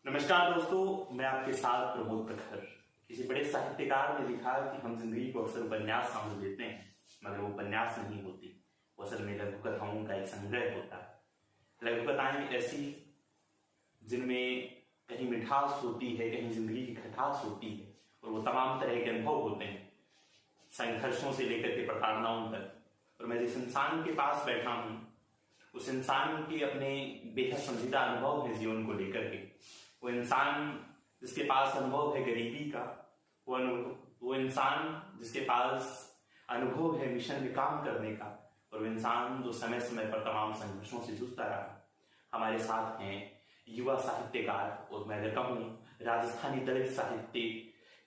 नमस्कार दोस्तों, मैं आपके साथ प्रमोद प्रखर। किसी बड़े साहित्यकार ने लिखा कि हम जिंदगी को अक्सर उपन्यास समझ लेते हैं, मगर वो उपन्यास नहीं होती। वो असल में लघु कथाओं का एक संग्रह होता है। लघु कथाएं ऐसी जिनमें कहीं मिठास होती है, कहीं जिंदगी की खटास होती है, और वो तमाम तरह के अनुभव होते हैं, संघर्षों से लेकर के प्रताड़नाओं तक। और मैं जिस इंसान के पास बैठा हूं, उस इंसान के अपने बेहद संजीदा अनुभव है जीवन को लेकर के। वो इंसान जिसके पास अनुभव है गरीबी का, वो इंसान जिसके पास अनुभव है मिशन में काम करने का, और वो इंसान जो समय समय पर तमाम संघर्षों से जूझता रहा। हमारे साथ हैं युवा साहित्यकार, और मैं अगर कहूं राजस्थानी दलित साहित्य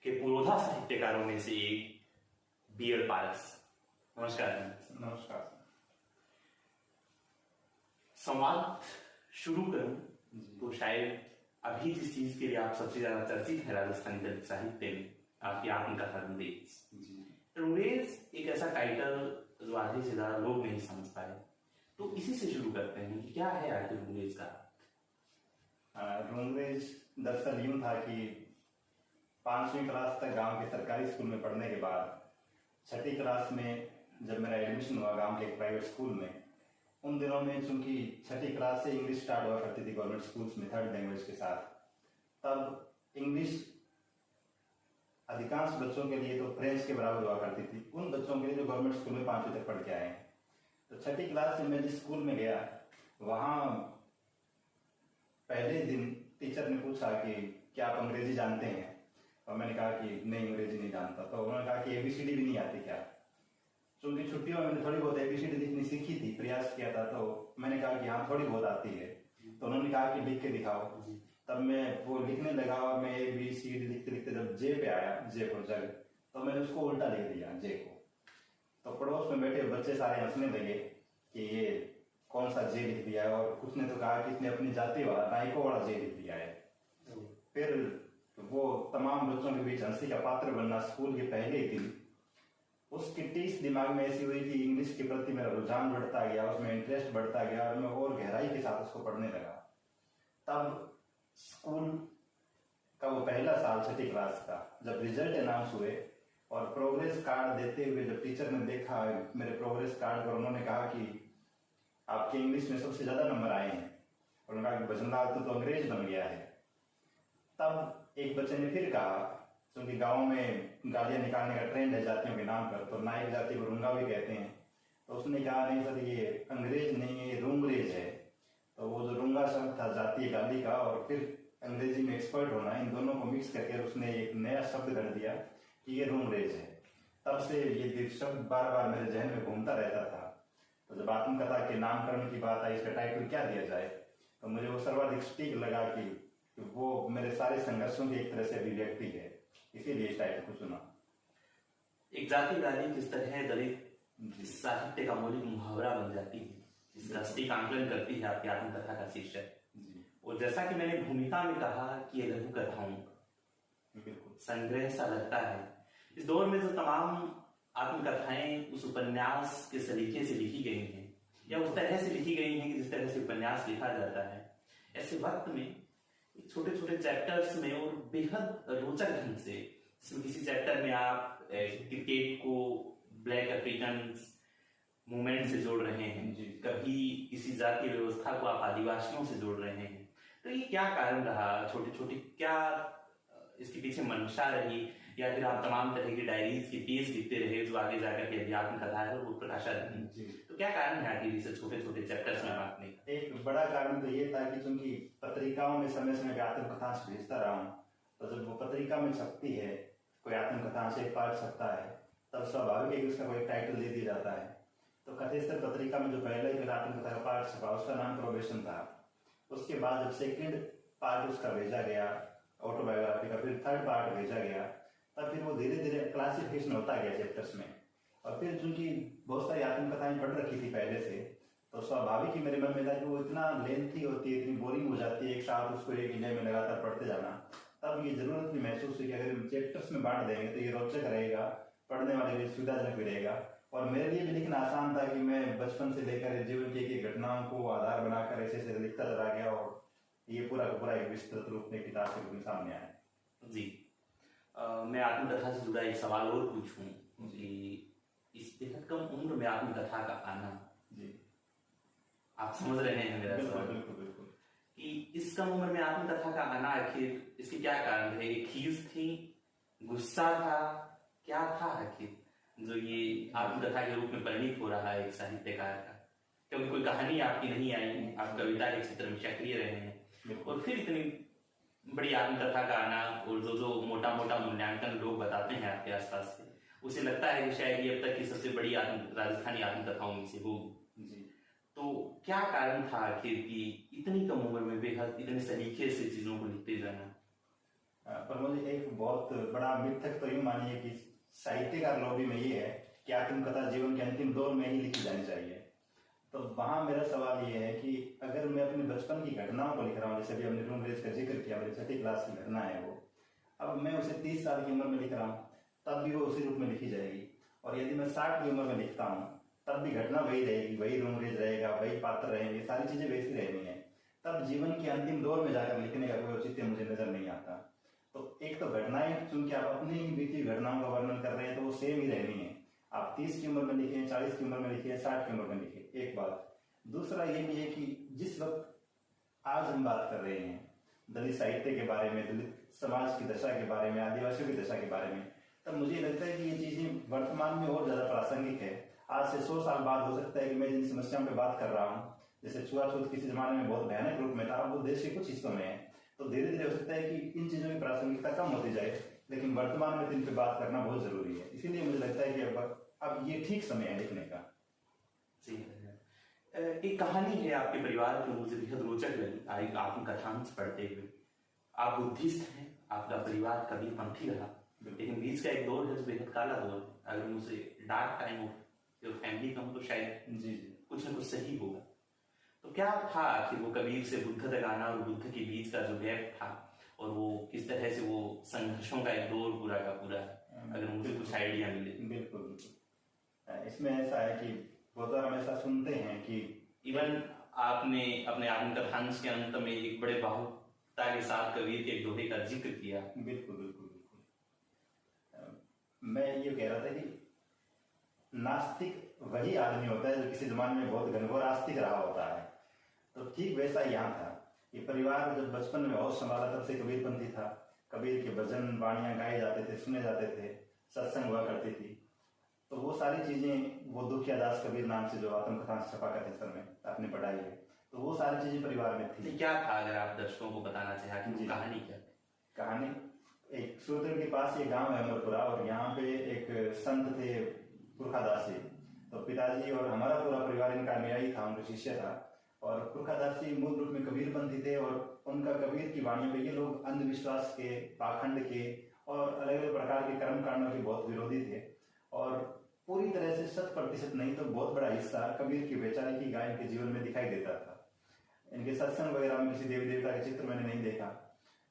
के पुरोधा साहित्यकारों में से एक बी.एल. पारस। नमस्कार। नमस्कार। संवाद शुरू करूं तो शायद अभी जिस चीज के लिए आप सबसे ज्यादा चर्चित है राजस्थानी दलित साहित्य में, आपकी आत्मकथा रुंगरेज। रुंगरेज एक ऐसा टाइटल जो आधे से ज्यादा लोग नहीं समझ पाए, तो इसी से शुरू करते हैं कि क्या है आखिर रुंगरेज का। रुंगरेज दरअसल यूं था कि 5वीं क्लास तक गांव के सरकारी स्कूल में पढ़ने के बाद 6ठी क्लास में जब मेरा एडमिशन हुआ गांव के एक प्राइवेट स्कूल में, उन दिनों में चूंकि 6ठी क्लास से इंग्लिश स्टार्ट हुआ करती थी गवर्नमेंट स्कूल्स में 3rd लैंग्वेज के साथ, तब इंग्लिश अधिकांश बच्चों के लिए तो फ्रेंच के बराबर हुआ करती थी, उन बच्चों के लिए जो गवर्नमेंट स्कूल में 5वीं तक पढ़ के आए हैं। तो 6ठी क्लास से मैं जिस स्कूल में गया, वहां पहले दिन टीचर ने पूछा कि क्या आप अंग्रेजी जानते हैं, और मैंने कहा कि नहीं, अंग्रेजी नहीं जानता। तो उन्होंने कहा कि ABCD भी नहीं आती क्या। चूंकि छुट्टियों में मैंने थोड़ी बहुत ABCD लिखनी सीखी थी, प्रयास किया था, तो मैंने कहा कि हाँ थोड़ी बहुत आती है। तो उन्होंने कहा कि लिख के दिखाओ। तब मैं वो लिखने लगा, और मैं ABCD लिखते लिखते जब जे पे आया, जे को जग, तो मैंने उसको उल्टा लिख दिया, जे को। तो पड़ोस में बैठे बच्चे सारे हंसने लगे कि ये कौन सा जे लिख दिया है, और कुछ ने तो कहा कि इसने अपनी जाति वाला नायको वाला जे लिख दिया है। फिर वो तमाम बच्चों के बीच हंसी का पात्र बनना स्कूल के पहले ही दिन, उसकी टीस दिमाग में ऐसी हुई कि इंग्लिश के प्रति मेरा रुझान बढ़ता गया, उसमें इंटरेस्ट बढ़ता गया, और मैं और गहराई के साथ उसको पढ़ने लगा। तब स्कूल का वो पहला साल 6ठी क्लास का, जब रिजल्ट अनाउंस हुए और प्रोग्रेस कार्ड देते हुए जब टीचर ने देखा मेरे प्रोग्रेस कार्ड पर, उन्होंने कहा कि आपके इंग्लिश में सबसे ज्यादा नंबर आए हैं, और उन्होंने कहा कि भजनलाल तो अंग्रेज बन गया है। तब एक बच्चे ने फिर कहा, क्योंकि गांव में गालियां निकालने का ट्रेंड है जातियों के नाम पर, तो नायक जाति को रुंगा भी कहते हैं। तो उसने कहा नहीं सर, ये अंग्रेज नहीं है, ये रुंगरेज है। तो वो जो रुंगा शब्द था जातीय गाली का, और फिर अंग्रेजी में एक्सपर्ट होना, इन दोनों को मिक्स करके उसने एक नया शब्द कर दिया कि ये रुंगरेज है। तब से ये शब्द बार बार मेरे जहन में घूमता रहता था। तो जब आत्मकथा के नामकरण की बात आई, इसका टाइटल क्या दिया जाए, तो मुझे वो सर्वाधिक सटीक लगा कि वो मेरे सारे संघर्षों की एक तरह से अभिव्यक्ति है, इसीलिए इस टाइटल को चुना। एक जाति गाली किस तरह दलित साहित्य का मौलिक मुहावरा बन जाती है, इसका सटीक आंकलन करती है आपकी आत्मकथा का शीर्षक। और जैसा कि मैंने भूमिका में कहा कि ये लघु कथाओं बिल्कुल संग्रह सा लगता है। इस दौर में जो तमाम आत्मकथाएं उस उपन्यास के सलीके से लिखी गई हैं, या उस तरह से लिखी गई हैं कि जिस तरह से उपन्यास लिखा जाता है, ऐसे वक्त में छोटे छोटे चैप्टर्स में और बेहद रोचक ढंग से, जिसमें किसी चैप्टर में आप क्रिकेट को ब्लैक अफ्रीकन मूवमेंट से जोड़ रहे हैं, कभी किसी जाति व्यवस्था को आप आदिवासियों से जोड़ रहे हैं। तो ये क्या कारण रहा, छोटे छोटे क्या इसके पीछे मंशा रही, या फिर आप तमाम तरह की डायरीज की पेज लिखते रहे जो आगे जाकर के अध्यात्म कथा है वो प्रकाशा रही। तो क्या कारण है आखिर इसे छोटे छोटे चैप्टर्स में बांटने का? एक बड़ा कारण तो ये था कि चूंकि पत्रिकाओं में समय समय आत्मकथा भेजता रहा हूँ, तो जब वो पत्रिका में छपती है, कोई आत्मकथा से एक पार्ट छपता है, तब स्वाभाविक है कि उसका कोई टाइटल दे दिया जाता है। तो कथेस्तर पत्रिका में जो पहला ही आत्मकथा का पार्ट छपा, उसका नाम प्रोबेशन था। उसके बाद जब सेकंड पार्ट उसका भेजा गया ऑटोबायोग्राफी का, फिर 3rd पार्ट भेजा गया, तब फिर वो धीरे धीरे क्लासिफिकेशन होता गया चैप्टर्स में। और फिर चूंकि बहुत सारी आत्मकथाएं पढ़ रखी थी पहले से, तो स्वाभाविक ही मेरे मन में था कि वो इतना लेंथी होती है, इतनी बोरिंग हो जाती है एक साथ उसको एक इले में लगातार पढ़ते जाना। तब ये जरूरत भी महसूस हुई कि अगर चैप्टर्स में बांट देंगे तो ये रोचक रहेगा, पढ़ने वाले लिए सुविधाजनक भी रहेगा। और मेरे लिए भी लिखना आसान था कि मैं बचपन से लेकर जीवन की एक घटनाओं को आधार बनाकर ऐसे लिखता चला गया, और ये पूरा का पूरा एक विस्तृत रूप में किताब के रूप में सामने आया। जी। मैं आत्मकथा से जुड़ा एक सवाल और पूछूं कि इस बेहद कम उम्र में आत्मकथा का आना, जी आप समझ रहे हैं मेरा सवाल? बिल्कुल बिल्कुल। कि इस कम उम्र में आत्मकथा का आना, आखिर इसके क्या कारण थे? खीज थी, गुस्सा था, क्या था आखिर जो ये आत्मकथा के रूप में परिणित हो रहा है एक साहित्यकार का? क्योंकि कोई कहानी आपकी नहीं आई, आप कविता के क्षेत्र में सक्रिय रहे हैं, और फिर इतनी बड़ी आत्मकथा का आना, और जो मोटा मोटा मूल्यांकन लोग बताते हैं आपके आसपास से, उसे लगता है कि शायद ये अब तक की सबसे बड़ी राजस्थानी आत्मकथाओं में से होगी। तो क्या कारण था आखिर कि इतनी कम उम्र में बेहद इतने सलीके से चीजों को लिखते जाना? पर मुझे एक बहुत बड़ा मिथक तो यूं मानिए कि साहित्यकार लॉबी में ये है कि आत्मकथा जीवन के अंतिम दौर में ही लिखी जानी चाहिए। तो वहां मेरा सवाल ये है कि अगर मैं अपने बचपन की घटनाओं को लिख रहा हूँ, जैसे अभी हमने रूमरेज का जिक्र किया, मेरी 6ठी क्लास की घटना है वो, अब मैं उसे 30 साल की उम्र में लिख रहा हूँ, तब भी वो उसी रूप में लिखी जाएगी। और यदि मैं 60 की उम्र में लिखता हूँ, तब भी घटना वही रहेगी, वही रूमरेज रहेगा, वही पात्र रहेंगे, सारी चीजें वैसी रहनी है। तब जीवन के अंतिम दौर में जाकर लिखने का कोई औचित्य मुझे नजर नहीं आता। तो एक तो घटनाएं, चूंकि आप अपनी बीती घटनाओं का वर्णन कर रहे हैं, तो वो सेम ही रहनी है। आप 30 की उम्र में लिखे, 40 की उम्र में लिखे, 60 की उम्र में लिखे, एक बात। दूसरा ये भी है कि जिस वक्त आज हम बात कर रहे हैं दलित साहित्य के बारे में, दलित समाज की दशा के बारे में, आदिवासियों की दशा के बारे में, तब मुझे लगता है कि ये चीजें वर्तमान में और ज्यादा प्रासंगिक है। आज से 100 साल बाद हो सकता है कि मैं जिन समस्याओं पे बात कर रहा हूँ, जैसे छुआछूत किसी जमाने में बहुत भयानक रूप में था, अब वो देश के कुछ हिस्सों में है, तो धीरे धीरे हो सकता है कि इन चीजों की प्रासंगिकता कम होती जाए, लेकिन वर्तमान में इन पे बात करना बहुत जरूरी है। इसीलिए मुझे लगता है कि अब ये ठीक समय है लिखने का। एक कहानी है आपके परिवार की, मुझे बेहद रोचक लगी आत्मकथांश पढ़ते हुए। आप बुद्धिस्ट हैं, आपका परिवार कबीरपंथी रहा, लेकिन बीच का एक दौर है जो बेहद काला दौर है। अगर मुझे dark time of your family कहूं तो शायद जी कुछ न कुछ सही होगा। तो क्या था कि वो कबीर से बुद्ध तक आना और बुद्ध के बीच का जो गैप था, और वो किस तरह से वो संघर्षों का एक दौर पूरा का पूरा, अगर मुझे कुछ आइडिया मिले? बिल्कुल बिल्कुल। इसमें ऐसा है कि वो तो हमेशा सुनते हैं कि इवन आपने अपने आत्मकथांश के अंत में एक बड़े भावुकता के साथ कबीर के एक दोहे का जिक्र किया। बिल्कुल बिल्कुल बिल्कुल। मैं ये कह रहा था कि नास्तिक वही आदमी होता है जो किसी जमाने में बहुत घनघोर आस्तिक रहा होता है। तो ठीक वैसा यहाँ था। ये परिवार जब बचपन में होश संभाला तब से कबीरपंथी था। कबीर के भजन वाणियां गाए जाते थे, सुने जाते थे, सत्संग हुआ करती थी। तो वो सारी चीजें, वो दुखिया दास कबीर नाम से जो आत्मकथा छपा करते सर में आपने पढ़ाई है, तो वो सारी चीजें परिवार में थी। क्या था, अगर आप दर्शकों को बताना चाहें कि कहानी क्या? कहानी एक सूरत के पास ये गांव है अमरपुरा, और यहाँ पे एक संत थे पुरखादास जी। तो पिताजी और हमारा पूरा परिवार इनका अनुयायी था, उनका शिष्य था। और पुरखादास जी मूल रूप में कबीरपंथी थे, और उनका कबीर की वाणी पे ये लोग अंधविश्वास के, पाखंड के और अलग अलग प्रकार के कर्म कांडों के बहुत विरोधी थे। और पूरी तरह से 100% नहीं तो बहुत बड़ा हिस्सा कबीर की बेचारे की गाय के जीवन में दिखाई देता था। इनके सत्संग वगैरह में किसी देवी देवता के चित्र मैंने नहीं देखा,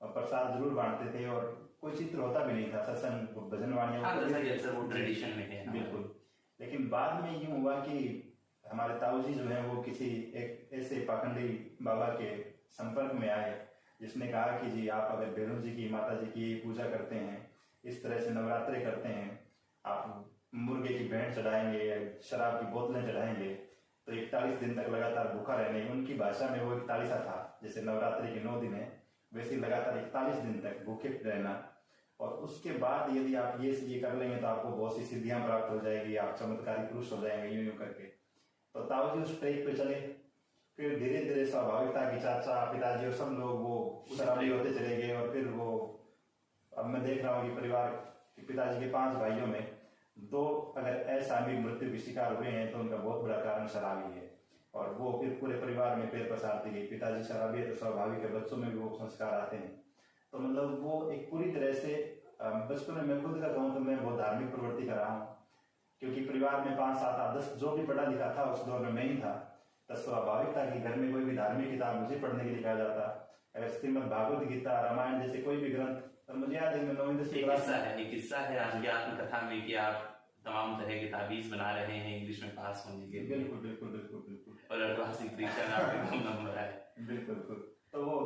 और प्रसाद जरूर बांटते थे, और कोई चित्र होता भी नहीं था। सत्संग भजन वाणियां ट्रेडिशन में है। बिल्कुल। लेकिन बाद में यूं हुआ कि हमारे ताऊजी जो है वो किसी एक ऐसे पाखंडी बाबा के संपर्क में आए, जिसने कहा कि जी आप अगर भैरव जी की, माता जी की पूजा करते हैं, इस तरह से नवरात्रे करते हैं, आप मुर्गे की भेंट चढ़ाएंगे या शराब की बोतलें चढ़ाएंगे, तो 41 दिन तक लगातार भूखा रहने। उनकी भाषा में वो 41 था, जैसे नवरात्रि के 9 दिन है, वैसे लगातार 41 दिन तक भूखे रहना। और उसके बाद यदि आप ये कर लेंगे तो आपको बहुत सी सिद्धियां प्राप्त हो जाएगी, आप चमत्कारी पुरुष हो जाएंगे, यूं यूं करके। तो ताऊजी उस ट्रैक पे चले। फिर धीरे धीरे स्वाभाविकता की चाचा, पिताजी और सब लोग वो शराबी होते चले गए। और फिर वो, अब मैं देख रहा हूँ कि परिवार के पिताजी के 5 भाइयों में 2 अगर असामयिक मृत्यु के शिकार हुए हैं, तो उनका बहुत बड़ा कारण शराबी है। और वो फिर पूरे परिवार में पैर पसार दी गई। पिताजी शराबी है तो स्वाभाविक है बच्चों में भी वो संस्कार आते हैं। तो मतलब वो एक पूरी तरह से बचपन में, मैं खुद का कहूँ तो मैं बहुत धार्मिक प्रवृत्ति कर रहा हूँ, क्योंकि परिवार में 5, 7, 8, 10 जो भी पढ़ा लिखा था उस दौर में मैं ही था। तो स्वाभाविक था कि घर में कोई भी धार्मिक किताब मुझे पढ़ने के लिए कहा जाता। अगर श्रीमद् भागवत गीता, रामायण जैसे कोई भी ग्रंथ, तो मुझे याद है मैं 9वीं 10वीं क्लास में, एक किस्सा है आपकी आत्मकथा में कि आप तमाम तरह के ताबीज बना रहे हैं इंग्लिश में पास होने के लिए। बिल्कुल बिल्कुल बिल्कुल बिल्कुल। और अर्धवार्षिक परीक्षा में आपके कम नंबर आए। बिल्कुल बिल्कुल। तो वो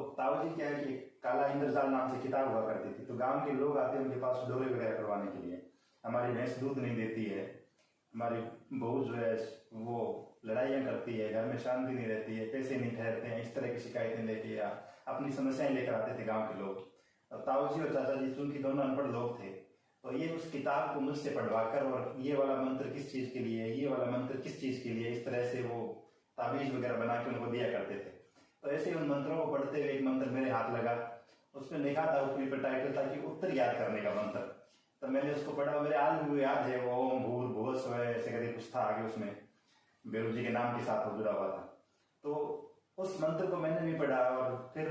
जी क्या है कि काला इंद्रजाल नाम से किताब हुआ करती थी, तो गांव के लोग आते हैं उनके पास डोरे वगैरह करवाने के लिए। हमारी भैंस दूध नहीं देती है, हमारी बहू जो है वो लड़ाइयाँ करती है, घर में शांति नहीं रहती है, पैसे नहीं ठहरते हैं, इस तरह की शिकायतें लेके या अपनी समस्याएं लेकर आते थे गांव के लोग। और ताऊ जी और चाचा जी चूंकि दोनों अनपढ़ लोग थे, तो ये उस किताब को मुझसे पढ़वाकर और ये वाला मंत्र किस चीज़ के लिए, ये वाला मंत्र किस चीज़ के लिए, इस तरह से वो ताबीज वगैरह बना के उनको दिया करते थे। तो ऐसे उन मंत्रों को पढ़ते हुए एक मंत्र मेरे हाथ लगा, उसमें लिखा था, ऊपरी पर टाइटल था कि उत्तर याद करने का मंत्र। तो मैंने उसको पढ़ा, मेरे आज भी याद है, वो ओम भूर्भुवः स्वः ऐसे करके कुछ था आगे, उसमें बेरू जी के नाम के साथ वो जुड़ा हुआ था। तो उस मंत्र को मैंने भी पढ़ा और फिर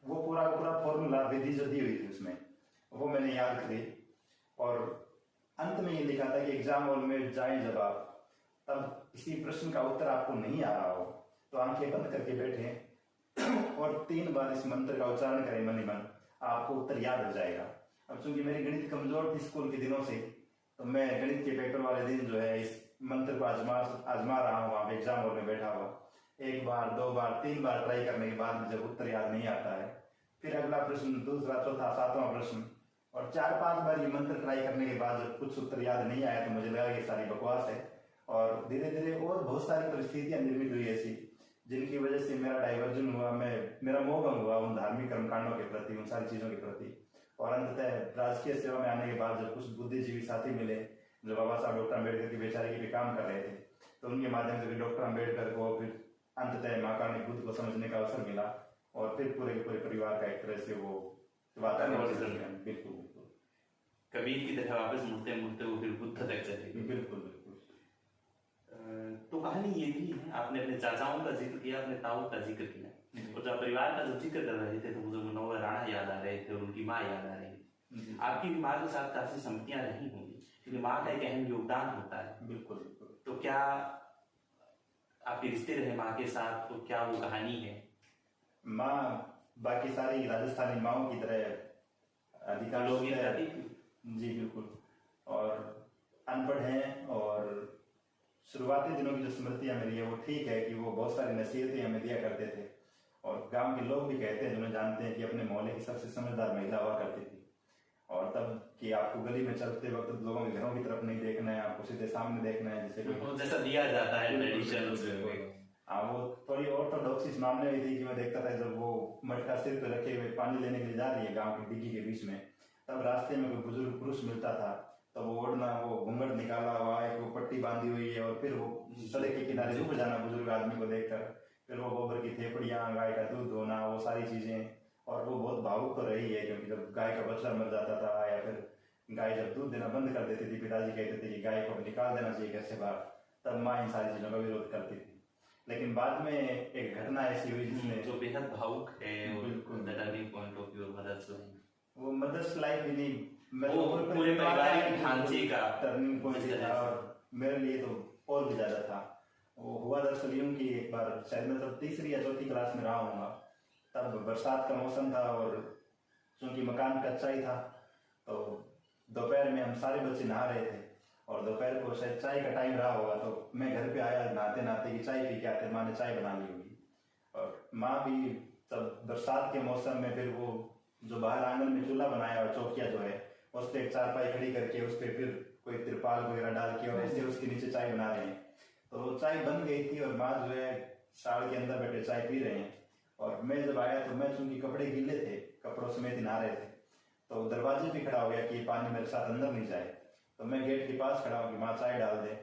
वो पूरा फॉर्मूला विधि जो दी हुई थी उसमें वो मैंने याद करी। और अंत में ये लिखा था कि एग्जाम हॉल में जाए जब आप, तब किसी प्रश्न का उत्तर आपको नहीं आ रहा हो तो आंखें बंद करके बैठे और 3 बार इस मंत्र का उच्चारण करें मन ही मन, आपको उत्तर याद हो जाएगा। अब चूंकि मेरी गणित कमजोर थी स्कूल के दिनों से, तो मैं गणित के पेपर वाले दिन जो है इस मंत्र को आजमा रहा हूँ वहाँ पे एग्जाम हॉल में बैठा हुआ। 1 बार 2 बार 3 बार ट्राई करने के बाद जब उत्तर याद नहीं आता है, फिर अगला प्रश्न, दूसरा, चौथा, 7वां प्रश्न, और 4-5 बार ये मंत्र ट्राई करने के बाद जब कुछ उत्तर याद नहीं आया तो मुझे लगा कि सारी बकवास है। और धीरे धीरे और बहुत सारी परिस्थितियां निर्मित हुई ऐसी जिनकी वजह से मेरा डाइवर्जन हुआ, मेरा मोह भंग हुआ उन धार्मिक कर्मकांडों के प्रति, उन सारी चीजों के प्रति। और अंततः राजकीय सेवा में आने के बाद जब कुछ बुद्धिजीवी साथी मिले जो बाबा साहब डॉक्टर अम्बेडकर की बेचारे के भी काम कर रहे थे, तो उनके माध्यम से भी डॉक्टर अम्बेडकर को फिर अंततः माँ काली बुद्ध को समझने का अवसर मिला और फिर पूरे के पूरे परिवार का एक तरह से वो वातावरण। बिल्कुल कबीर की तरह वापस मुड़ते मुड़ते वो फिर बुद्ध तक चले। बिल्कुल। तो कहानी ये भी है, आपने अपने चाचाओं का जिक्र किया, अपने ताऊ का जिक्र किया, और जब परिवार का जब जिक्र कर रहे थे तो मुझे मनोहर राणा याद आ रहे थे और उनकी माँ याद आ रही थी। आपकी भी माँ के साथ काफी सम्मतियां रही होंगी, क्योंकि माँ का एक अहम योगदान होता है। बिल्कुल। तो क्या आपके रिश्ते रहे माँ के साथ, तो क्या वो कहानी है? माँ बाकी सारी राजस्थानी माओं की तरह अधिकांश जी बिल्कुल, और अनपढ़ हैं। और शुरुआती दिनों की जो स्मृतियां मेरी है वो ठीक है कि वो बहुत सारी नसीहतें हमें दिया करते थे। और गांव के लोग भी कहते हैं, जिन्हें जानते हैं, कि अपने मोहल्ले की सबसे समझदार महिला हुआ करती थी। और तब कि आपको गली में चलते वक्त लोगों के घरों की तरफ नहीं देखना है, आपको सीधे सामने देखना है, जैसा दिया जाता है ट्रेडिशन। हाँ, वो थोड़ी ऑर्थोडॉक्स इस मामले में थी कि मैं देखता था जब वो मटका सिर पे रखे हुए पानी लेने के लिए जा रही है गांव की डिग्गी के बीच में, तब रास्ते में कोई बुजुर्ग पुरुष मिलता था तो वो ओढ़ना, वो घूंघट निकाला हुआ है, वो पट्टी बांधी हुई है, और फिर वो सड़क के किनारे रुक जाना बुजुर्ग आदमी को देखकर, फिर वो गोबर की थेपड़ियाँ, गाय का दूध धोना, वो सारी चीजें। और वो बहुत भावुक तो रही है, क्योंकि जब गाय का बछड़ा मर जाता था या फिर गाय जब दूध देना बंद कर देती थी, पिताजी कहते थे कि गाय को निकाल देना चाहिए घर से बाहर, तब माँ इन सारी चीजों का विरोध करती थी। लेकिन बाद में एक घटना ऐसी हुई जिसमें जो बेहद भावुक है, बिल्कुल turning point of view mother's life, वो मदर्स लाइफ भी नहीं, वो पूरे पारिवारिक ढांचे का टर्निंग पॉइंट था। और मेरे लिए तो और भी ज्यादा था। वो हुआ दरअसल यूं कि एक बार शायद मैं तब 3री या 4ठी क्लास में रहा हूँगा, तब बरसात का मौसम था और चूंकि मकान कच्चा ही था, तो दोपहर में हम सारे बच्चे नहा रहे थे और दोपहर को शायद चाय का टाइम रहा होगा, तो मैं घर पे आया नहाते नहाते कि चाय पी के आते, माँ ने चाय बना ली होगी। और माँ भी तब बरसात के मौसम में फिर वो जो बाहर आंगन में चूल्हा बनाया और चौकिया जो है उस पर एक चारपाई खड़ी करके उस पर फिर कोई तिरपाल वगैरह डाल के और ऐसे उसके नीचे चाय बना रहे हैं। तो चाय बन गई थी और माँ जो है साड़ के अंदर बैठे चाय पी रहे हैं। और मैं जब आया तो मैं चूंकि कपड़े गीले थे, कपड़ों समेत नहा रहे थे, तो दरवाजे पे खड़ा हो गया कि ये पानी मेरे साथ अंदर नहीं जाए। तो मैं गेट के पास खड़ा हूँ कि माँ चाय डाल दे।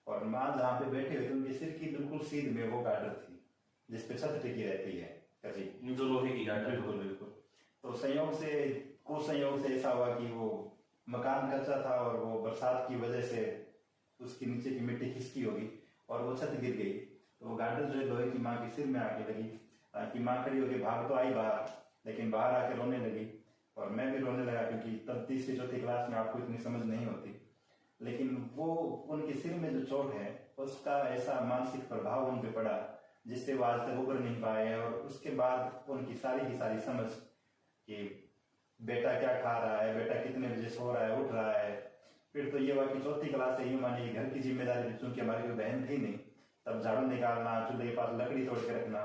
और माँ जहाँ पे बैठी हुई थी उनके सिर की बिल्कुल सीध में वो गार्डर थी जिसपे छत टिकी रहती है, कची जो लोहे की गार्डर। बिल्कुल बिल्कुल। तो संयोग से, कुसंयोग से ऐसा हुआ कि वो मकान कच्चा था और वो बरसात की वजह से उसके नीचे की मिट्टी खिसकी होगी और वो छत गिर गई। तो वो गार्डर जो है लोहे की माँ के सिर में आके लगी, कि माँ खड़ी होकर भाग तो आई बाहर, लेकिन बाहर आके रोने लगी और मैं भी रोने लगा, क्योंकि तब 3री-4थी क्लास में आपको इतनी समझ नहीं होती। लेकिन वो उनके सिर में जो चोट है उसका ऐसा मानसिक प्रभाव उन पे पड़ा जिससे वो आज तक उभर नहीं पाए। और उसके बाद उनकी सारी की सारी समझ कि बेटा क्या खा रहा है, बेटा कितने बजे सो रहा है, उठ रहा है। फिर तो ये हुआ कि 4थी क्लास से यूं मानिए घर की जिम्मेदारी, चूंकि हमारी कोई बहन थी नहीं, तब झाड़ू निकालना, चूल्हे के पास लकड़ी तोड़ के रखना,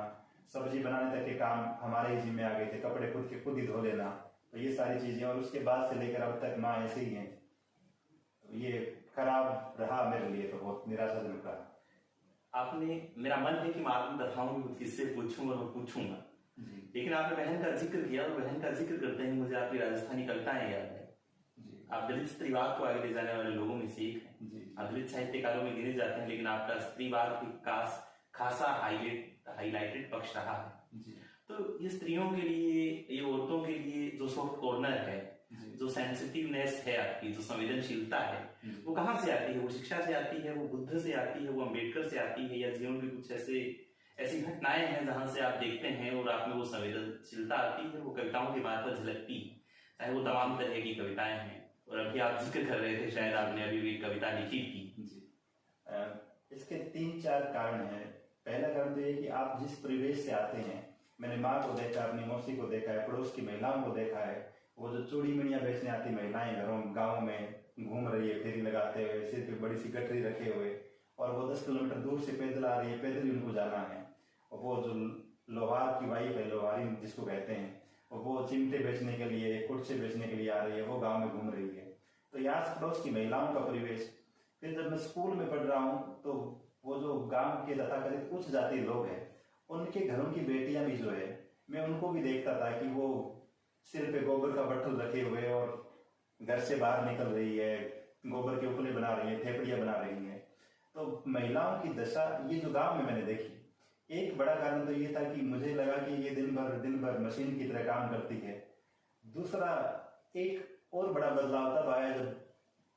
सब्जी बनाने तक के काम हमारे ही जिम्मे आ गए थे, कपड़े खुद ही धो लेना, तो ये सारी चीजें। और उसके बाद से लेकर अब तक माँ ऐसे ही हैं। तो ये खराब रहा मेरे लिए, तो बहुत निराशाजनक रहा। आपने, मेरा मन है कि मैं आपको कथाओं किससे पूछूंगा और पूछूंगा, लेकिन आपने बहन का जिक्र किया, और बहन का जिक्र करते ही मुझे आपकी राजस्थानी कविताएं याद है। आप दलित स्त्रीवाद को आगे ले जाने वाले लोगों में से एक हैं। आप दलित साहित्यकारों में गिने जाते हैं, लेकिन आपका स्त्रीवाद विकास खासा हाईलाइटेड पक्ष रहा है। तो ये स्त्रियों के लिए, ये औरतों के लिए जो सॉफ्ट कॉर्नर है, जो सेंसिटिवनेस है आपकी, जो संवेदनशीलता है, वो कहाँ से आती है? वो शिक्षा से आती है, वो बुद्ध से आती है, वो अम्बेडकर से आती है, या जीवन में कुछ ऐसी घटनाएं हैं जहां से आप देखते हैं और आप में वो संवेदनशीलता आती है, वो कविताओं के मार्फत झलकती है, चाहे वो तमाम तरह की कविताएं हैं। और अभी आप जिक्र कर रहे थे, शायद आपने अभी भी कविता लिखी थी। इसके 3-4 कारण हैं। पहला कारण तो ये कि आप जिस परिवेश से आते हैं, मैंने माँ को देखा, अपनी मौसी को देखा है, पड़ोस की महिलाओं को देखा है, वो जो चूड़ी मिणियाँ बेचने आती महिलाएं घरों गाँव में घूम रही है, फेरी लगाते हुए, सिर पे बड़ी सी गठरी रखे हुए, और वो 10 किलोमीटर दूर से पैदल आ रही है, पैदल ही उनको जाना है। और वो जो लोहार की वाइफ है, लोहारी जिसको कहते हैं, और वो चिमटे बेचने के लिए, कुर्से बेचने के लिए आ रही है, वो गाँव में घूम रही है। तो यहाँ पड़ोस की महिलाओं का परिवेश। फिर जब मैं स्कूल में पढ़ रहा हूँ, तो वो जो गांव के तथाकथित उच्च जाति लोग हैं, उनके घरों की बेटियां भी जो है, मैं उनको भी देखता था कि वो सिर पे गोबर का बट्टल रखे हुए और घर से बाहर निकल रही है, गोबर के उपले बना रही है, थेपड़ियां बना रही है। तो महिलाओं की दशा ये जो गांव में मैंने देखी। एक बड़ा कारण तो ये था कि मुझे लगा कि ये दिन भर मशीन की तरह काम करती है। दूसरा, एक और बड़ा बदलाव तब आया जब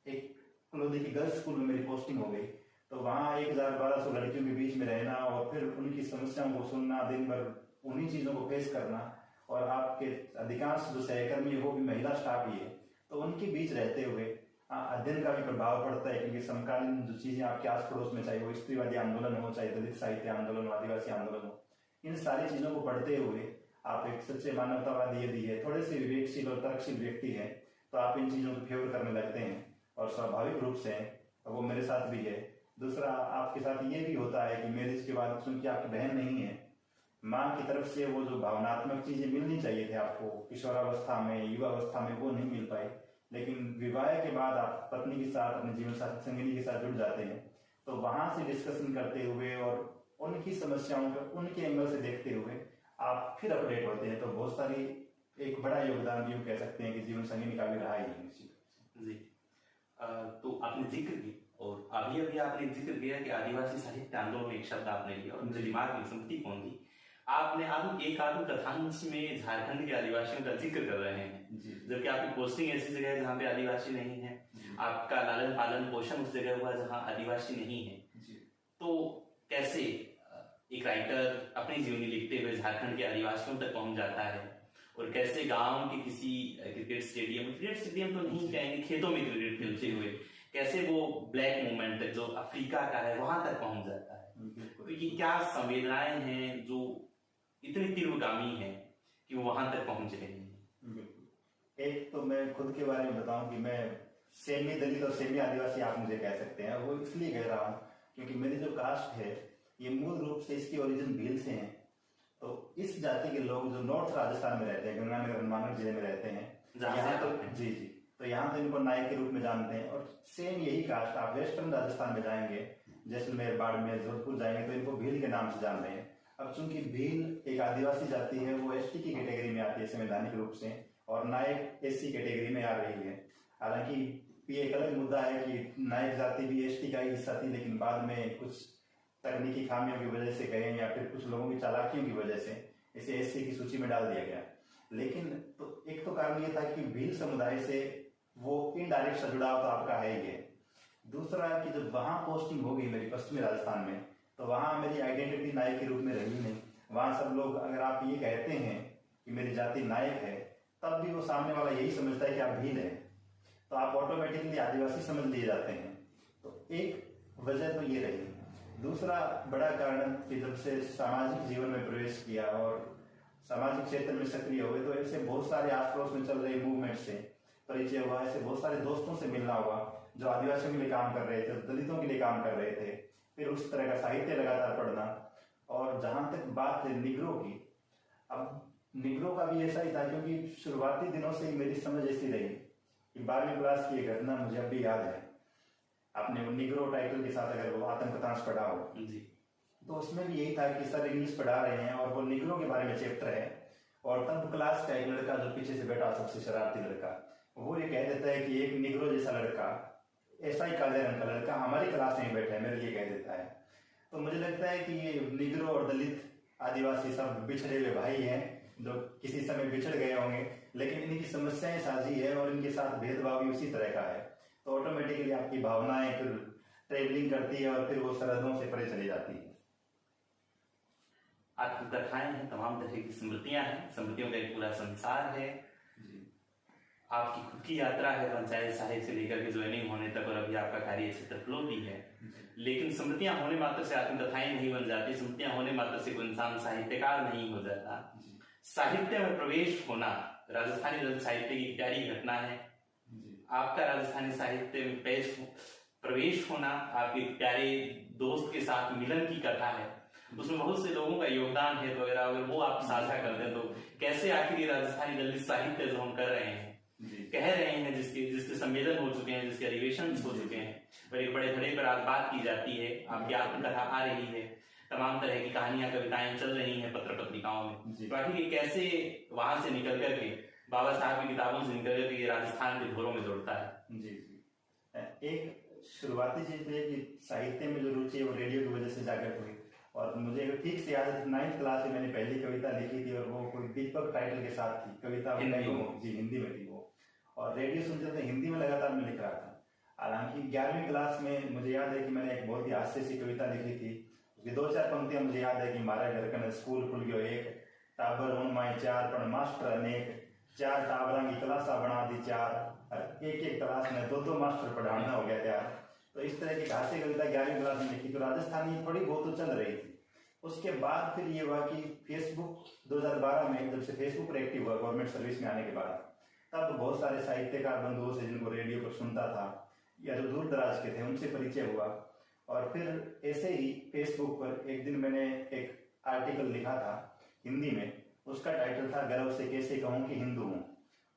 एक लोधी की गर्ल्स स्कूल में मेरी पोस्टिंग हो गई। तो वहाँ 1000-1200 लड़कियों के बीच में रहना, और फिर उनकी समस्याओं को सुनना, दिन भर उन्हीं चीज़ों को फेस करना, और आपके अधिकांश जो सहकर्मी है वो भी महिला स्टाफ ही है, तो उनके बीच रहते हुए अध्ययन का भी प्रभाव पड़ता है। क्योंकि समकालीन जो चीज़ें आपके आस पड़ोस में, चाहे वो स्त्रीवादी आंदोलन हो, चाहे दलित साहित्य आंदोलन हो, आदिवासी आंदोलन हो, इन सारी चीज़ों को पढ़ते हुए आप एक सच्चे मानवतावादी यदि है, थोड़े से विवेकशील और तर्कशील व्यक्ति है, तो आप इन चीज़ों को फेवर करने लगते हैं, और स्वाभाविक रूप से वो मेरे साथ भी है। दूसरा, आपके साथ ये भी होता है कि मैरिज के बाद, चूंकि आपकी बहन नहीं है, माँ की तरफ से वो जो भावनात्मक चीजें मिलनी चाहिए थे आपको किशोरावस्था में, युवावस्था में, वो नहीं मिल पाई। लेकिन विवाह के बाद आप पत्नी के साथ, अपने जीवन साथी संगिनी के साथ जुड़ जाते हैं, तो वहां से डिस्कशन करते हुए और उनकी समस्याओं को उनके एंगल से देखते हुए आप फिर अपडेट होते हैं। तो बहुत सारी, एक बड़ा योगदान यूं कह सकते हैं कि जीवन संगिनी का भी रहा ही है। जी, तो आपने जिक्र किया, और अभी आपने जिक्र किया कि आदिवासी साहित्य आंदोलन में एक शब्द आपने लिया, और मुझे दिमाग में स्मृति कौन दी। आपने एक आदमी कथांश में झारखंड के आदिवासियों का जिक्र कर रहे हैं, जबकि आपकी पोस्टिंग ऐसी जगह है जहाँ पे आदिवासी नहीं है, आपका लालन पालन पोषण उस जगह हुआ जहाँ आदिवासी नहीं है। तो कैसे एक राइटर अपनी जीवनी लिखते हुए झारखंड के आदिवासियों तक पहुंच जाता है, और कैसे गांव के किसी क्रिकेट स्टेडियम तो नहीं कहेंगे, खेतों में क्रिकेट खेलते हुए कैसे वो ब्लैक मूवमेंट जो अफ्रीका का है वहां तक पहुंच जाता है। तो ये क्या संवेदनाएं हैं जो इतनी तीव्रगामी है कि वो वहां तक पहुंच रही है? एक तो मैं खुद के बारे में बताऊं कि मैं सेमी दलित और सेमी आदिवासी आप मुझे कह सकते हैं। वो इसलिए कह रहा हूँ क्योंकि मेरी जो कास्ट है ये मूल रूप से इसकी ओरिजिन भील से है। तो इस जाति के लोग जो नॉर्थ राजस्थान में रहते हैं, गंगानगर हनुमानगढ़ जिले में रहते हैं, यहाँ तो जी, तो यहाँ तो इनको नायक के रूप में जानते हैं। और सेम यही कास्ट आप वेस्टर्न राजस्थान में जाएंगे, जैसलमेर, बाड़मेर, जोधपुर जाएंगे तो इनको भील के नाम से जान रहे हैं। अब चूंकि भील एक आदिवासी जाति है, वो एसटी की कैटेगरी में आती है संवैधानिक रूप से, और नायक एससी कैटेगरी में आ रही है। हालांकि ये एक अलग मुद्दा है कि नायक जाति भी एसटी का ही हिस्सा थी, लेकिन बाद में कुछ तकनीकी खामियों की वजह से कहें या फिर कुछ लोगों की चालाकियों की वजह से इसे एससी की सूची में डाल दिया गया। लेकिन तो एक तो कारण ये था कि भील समुदाय से वो इनडायरेक्ट सा जुड़ाव तो आपका है ही है। दूसरा कि जब वहां पोस्टिंग हो गई मेरी पश्चिमी राजस्थान में, तो वहां मेरी आइडेंटिटी नायक के रूप में रही नहीं। वहां सब लोग, अगर आप ये कहते हैं कि मेरी जाति नायक है, तब भी वो सामने वाला यही समझता है कि आप भील है, तो आप ऑटोमेटिकली आदिवासी समझ लिए जाते हैं। तो एक वजह तो ये रही। दूसरा बड़ा कारण कि जब से सामाजिक जीवन में प्रवेश किया और सामाजिक क्षेत्र में सक्रिय हुए, तो ऐसे बहुत सारे आस पड़ोस में चल रहे मूवमेंट से परिचय हुआ, ऐसे बहुत सारे दोस्तों से मिलना हुआ जो आदिवासियों के लिए काम कर रहे थे, दलितों के लिए काम कर रहे थे। फिर उस तरह का साहित्य लगातार पढ़ना, और जहाँ तक बात है निग्रो की, अब निग्रो का भी ऐसा ही था, क्योंकि शुरुआती दिनों से ही मेरी समझ ऐसी रही कि 12वीं क्लास की एक घटना मुझे अभी याद है। आपने वो निग्रो टाइटल के साथ अगर वो आतंकतांश पढ़ा हो जी, तो उसमें भी यही था कि सर इंग्लिश पढ़ा रहे हैं और वो निग्रो के बारे में चैप्टर है, और तब क्लास का एक लड़का जो पीछे से बैठा सबसे शरारती लड़का, वो ये कह देता है कि एक निग्रो जैसा लड़का, ऐसा ही काले रंग का लड़का हमारी क्लास में बैठा है, मेरे लिए कह देता है। तो मुझे लगता है कि ये निग्रो और दलित आदिवासी सब बिछड़े हुए भाई हैं जो किसी समय बिछड़ गए होंगे, लेकिन इनकी समस्याएं साझी है और इनके साथ भेदभाव भी उसी तरह का है। तो ऑटोमेटिकली आपकी भावनाएं फिर ट्रेवलिंग करती है और फिर वो सरहदों से परे चली जाती है। आत्मकथाएं हैं, तमाम तरह की स्मृतियां हैं, स्मृतियों का एक पूरा संसार है। आपकी खुद की यात्रा है पंचायत साहिब से लेकर के ज्वाइनिंग होने तक, और अभी आपका कार्य क्षेत्र फ्लो भी है। लेकिन स्मृतियां होने मात्र से आत्मकथाएं नहीं बन जाती, स्मृतियां होने मात्र से कोई इंसान साहित्यकार नहीं हो जाता। साहित्य में प्रवेश होना राजस्थानी दलित साहित्य की प्यारी घटना है। आपका राजस्थानी साहित्य में प्रवेश होना आपके प्यारे दोस्त के साथ मिलन की कथा है, उसमें बहुत से लोगों का योगदान है। तो अगर वो आप साझा कर दें तो कैसे आखिर ये राजस्थानी दलित साहित्य जो हम कर रहे हैं, कह रहे हैं, जिसके सम्मेलन हो चुके हैं, जिसके अधिवेशन हो चुके हैं, और एक बड़े धड़े पर आज बात की जाती है, आपकी आत्मकथा आ रही है, तमाम तरह की कहानियां कविताएं चल रही हैं पत्र पत्रिकाओं में, तो आखिर ये कैसे वहां से निकल करके बाबा साहब की किताबों से निकल करके ये राजस्थान के धोरों में जुड़ता है? जी जी, एक शुरुआती चीज है कि साहित्य में जो रुचि है वो रेडियो की वजह से जागृत हुई। और मुझे अगर ठीक से याद है 9th क्लास में मैंने पहली कविता लिखी थी, और वो कोई दीपक टाइटल के साथ थी कविता, हिंदी में थी वो, और रेडियो सुनते थे हिंदी में लगातार मैं लिख रहा था। हालांकि 11वीं क्लास में मुझे याद है कि मैंने एक बहुत ही हास्य सी कविता लिखी थी, उसकी 2-4 पंक्तियां मुझे याद है कि मारा घर कन स्कूल खुल गयो एक, टाबर उन माई 4 पण मास्टर अनेक, 4 टाबरां की क्लासा बना दी 4, एक क्लास में 2-2 मास्टर पढ़ाना हो गया तैयार। तो इस तरह की हास्य कविता 11वीं क्लास में लिखी, तो राजस्थानी थोड़ी बहुत तो चल रही थी। उसके बाद फिर ये हुआ कि फेसबुक 2012 में जब से फेसबुक पर एक्टिव हुआ गवर्नमेंट सर्विस में आने के बाद, तब तो बहुत सारे साहित्यकार बंधुओं से जिनको रेडियो पर सुनता था या जो दूर दराज के थे उनसे परिचय हुआ। और फिर ऐसे ही फेसबुक पर एक दिन मैंने एक आर्टिकल लिखा था हिंदी में, उसका टाइटल था गर्व से कैसे कहूँ कि हिंदू हूँ,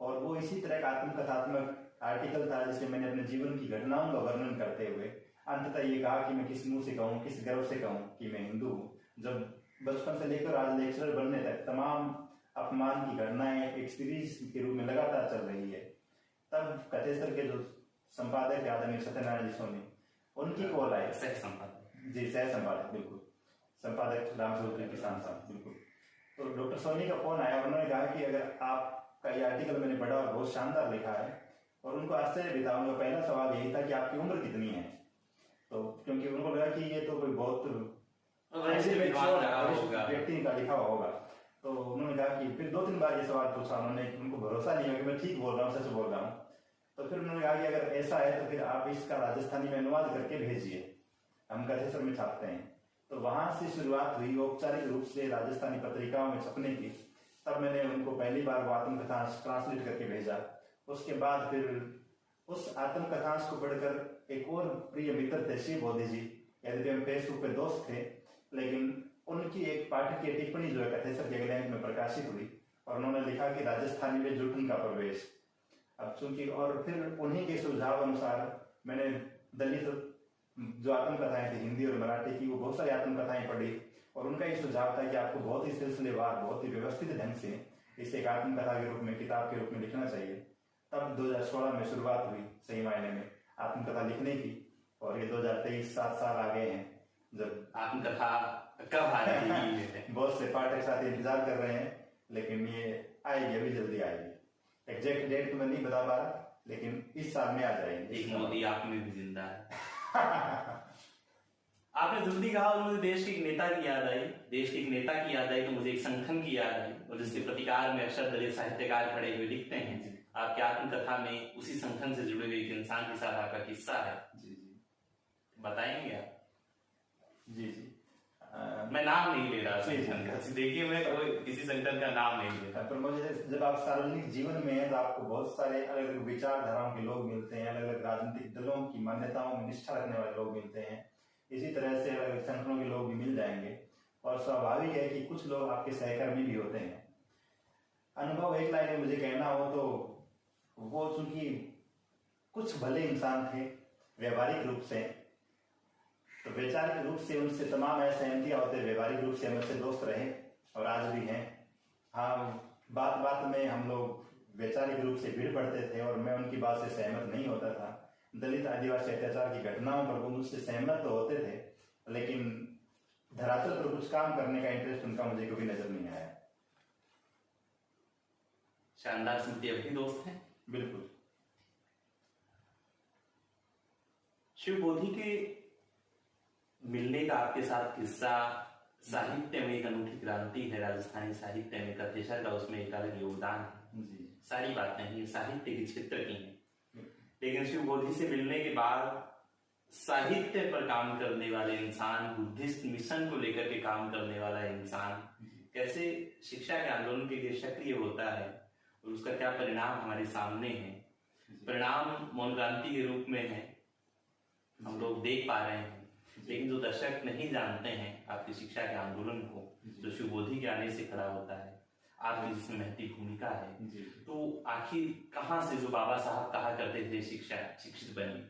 और वो इसी तरह का आत्मकथात्मक आर्टिकल था जिसमें मैंने अपने जीवन की घटनाओं का वर्णन करते हुए अंततः ये कहा कि मैं किस मुंह से कहूँ, किस गर्व से कहूँ कि मैं हिंदू हूँ। जब बचपन से लेकर आज लेक्चरर बनने तक तमाम अपमान की घटनाएं एक सीरीज के रूप में लगातार चल रही है, तब कथेसर के जो संपादक है आदरणीय सत्यनारायण जी सोनी, उनकी कॉल आई, सह संपादक बिल्कुल, संपादक रामस्वरूप किसान साहब बिल्कुल। तो डॉक्टर सोनी का फोन आया, उन्होंने कहा कि अगर आपका ये आर्टिकल मैंने पढ़ा और बहुत शानदार लिखा है, और उनको आश्चर्य भी था। उनका पहला सवाल यही था कि आपकी उम्र कितनी है, तो क्योंकि उनको लगा कि ये तो कोई बहुत व्यक्ति का लिखा हुआ होगा, तो उन्होंने कहा कि फिर 2-3 बार ये सवाल पूछा उन्होंने, उनको भरोसा नहीं हुआ कि मैं ठीक बोल रहा हूँ, सच बोल रहा हूँ। तो फिर उन्होंने कहा कि अगर ऐसा है तो फिर आप इसका राजस्थानी में अनुवाद करके भेजिए, हम कथेसर में छापते हैं। तो वहां से शुरुआत हुई औपचारिक रूप से राजस्थानी पत्रिकाओं में छपने की। तब मैंने उनको पहली बार वो आत्मकथांश ट्रांसलेट करके भेजा। उसके बाद फिर उस आत्मकथांश को पढ़कर एक और प्रिय मित्र थे शिव बोधी जी, यद्यपि हम फेसबुक पे दोस्त थे, लेकिन उनकी एक पाठ की टिप्पणी जो है कथेसर के अगले अंक में प्रकाशित हुई, और उन्होंने लिखा कि राजस्थानी में जुटन का प्रवेश। अब चूंकि और फिर उन्हीं के सुझाव अनुसार मैंने दलित जो आत्मकथाएं थी हिंदी और मराठी की, वो बहुत सारी आत्मकथाएं पढ़ी, और उनका ये सुझाव था कि आपको बहुत ही सिलसिलेवार, बहुत ही व्यवस्थित ढंग से इसे एक आत्मकथा के रूप में, किताब के रूप में लिखना चाहिए। तब 2016 में शुरुआत हुई सही मायने में आत्मकथा लिखने की, और ये 2023 7 साल आ गए हैं जब आत्मकथा कब आ रही है। बहुत से पाठक साथ इंतजार कर रहे हैं, लेकिन ये आएगी, अभी जल्दी आएगी। एग्जैक्ट डेट तो मैं नहीं बता पा रहा, लेकिन इस साल में आ जाएगी। एक मोदी आप में भी जिंदा है। आपने जल्दी कहा और मुझे देश के एक नेता की याद आई, देश के एक नेता की याद आई तो मुझे एक संगठन की याद आई, और जिसके प्रतिकार में अक्षर दलित साहित्यकार खड़े हुए दिखते हैं। आपकी आत्मकथा में उसी संगठन से जुड़े हुए एक इंसान के साथ आपका किस्सा है, बताएंगे आप? जी जी, मैं नाम नहीं ले रहा संगठन का, देखिए मैं कोई किसी संगठन का नाम नहीं ले रहा, पर मुझे जब आप सार्वजनिक जीवन में हैं तो आपको बहुत सारे अलग अलग विचारधाराओं के लोग मिलते हैं, अलग अलग राजनीतिक दलों की मान्यताओं में निष्ठा रखने वाले लोग मिलते हैं, इसी तरह से अलग अलग संगठनों के लोग भी मिल जाएंगे। और स्वाभाविक है कि कुछ लोग आपके सहकर्मी भी होते हैं। अनुभव एक लाइन में मुझे कहना हो तो वो चूंकि कुछ भले इंसान थे व्यवहारिक रूप से, तो वैचारिक रूप से उनसे तमाम असहमतियां होते, व्यवहारिक रूप से हम उनसे दोस्त रहे और आज भी हैं। हाँ, बात बात में हम लोग वैचारिक रूप से भीड़ पड़ते थे और मैं उनकी बात से सहमत नहीं होता था। दलित आदिवासी अत्याचार की घटनाओं पर वो मुझसे सहमत तो होते थे, लेकिन धरातल पर कुछ काम करने का इंटरेस्ट उनका मुझे कभी नजर नहीं आया। शानदार, स्मृति अभी दोस्त हैं। बिल्कुल। शिव बोधी के मिलने का आपके साथ किस्सा साहित्य में एक अनूठी क्रांति है, राजस्थानी साहित्य में कथेशर का उसमें एक अलग योगदान है। जी। सारी बातें ही साहित्य के क्षेत्र की हैं, लेकिन शिव बोधी से मिलने के बाद साहित्य पर काम करने वाले इंसान, बुद्धिस्ट मिशन को लेकर के काम करने वाला इंसान कैसे शिक्षा के आंदोलन के लिए सक्रिय होता है और उसका क्या परिणाम हमारे सामने है। परिणाम मौन क्रांति के रूप में है, हम लोग देख पा रहे हैं, लेकिन जो दर्शक नहीं जानते हैं आपकी शिक्षा के आंदोलन को, जो शिव बोधी के आने से खड़ा होता है, आपकी जिसमें महती भूमिका है, तो आखिर कहाँ से जो बाबा साहब कहा करते थे शिक्षा शिक्षित बनी,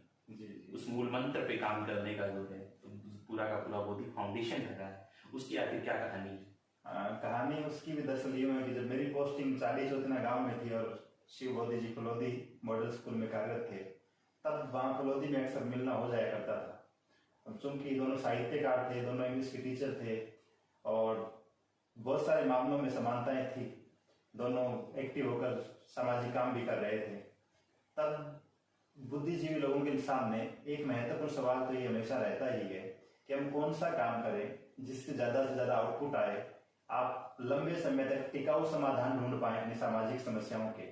उस मूल मंत्र पे काम करने का जो है तो पूरा का पूरा बोधी फाउंडेशन कर रहा है, उसकी आखिर क्या कहानी है? कहानी उसकी भी दरअसल ये है कि जब मेरी पोस्टिंग 40 गांव में थी और शिव बोधी जी फलोदी मॉडल स्कूल में कार्यरत थे, तब वहाँ फलोदी में अक्सर मिलना हो जाया करता था। चूंकि दोनों साहित्यकार थे, दोनों इंग्लिश के टीचर थे और बहुत सारे मामलों में समानताएं थी, दोनों एक्टिव होकर सामाजिक काम भी कर रहे थे। तब बुद्धिजीवी लोगों के सामने एक महत्वपूर्ण सवाल तो ये हमेशा रहता ही है कि हम कौन सा काम करें जिससे ज्यादा से ज्यादा आउटपुट आए, आप लंबे समय तक टिकाऊ समाधान ढूंढ पाए अपनी सामाजिक समस्याओं के।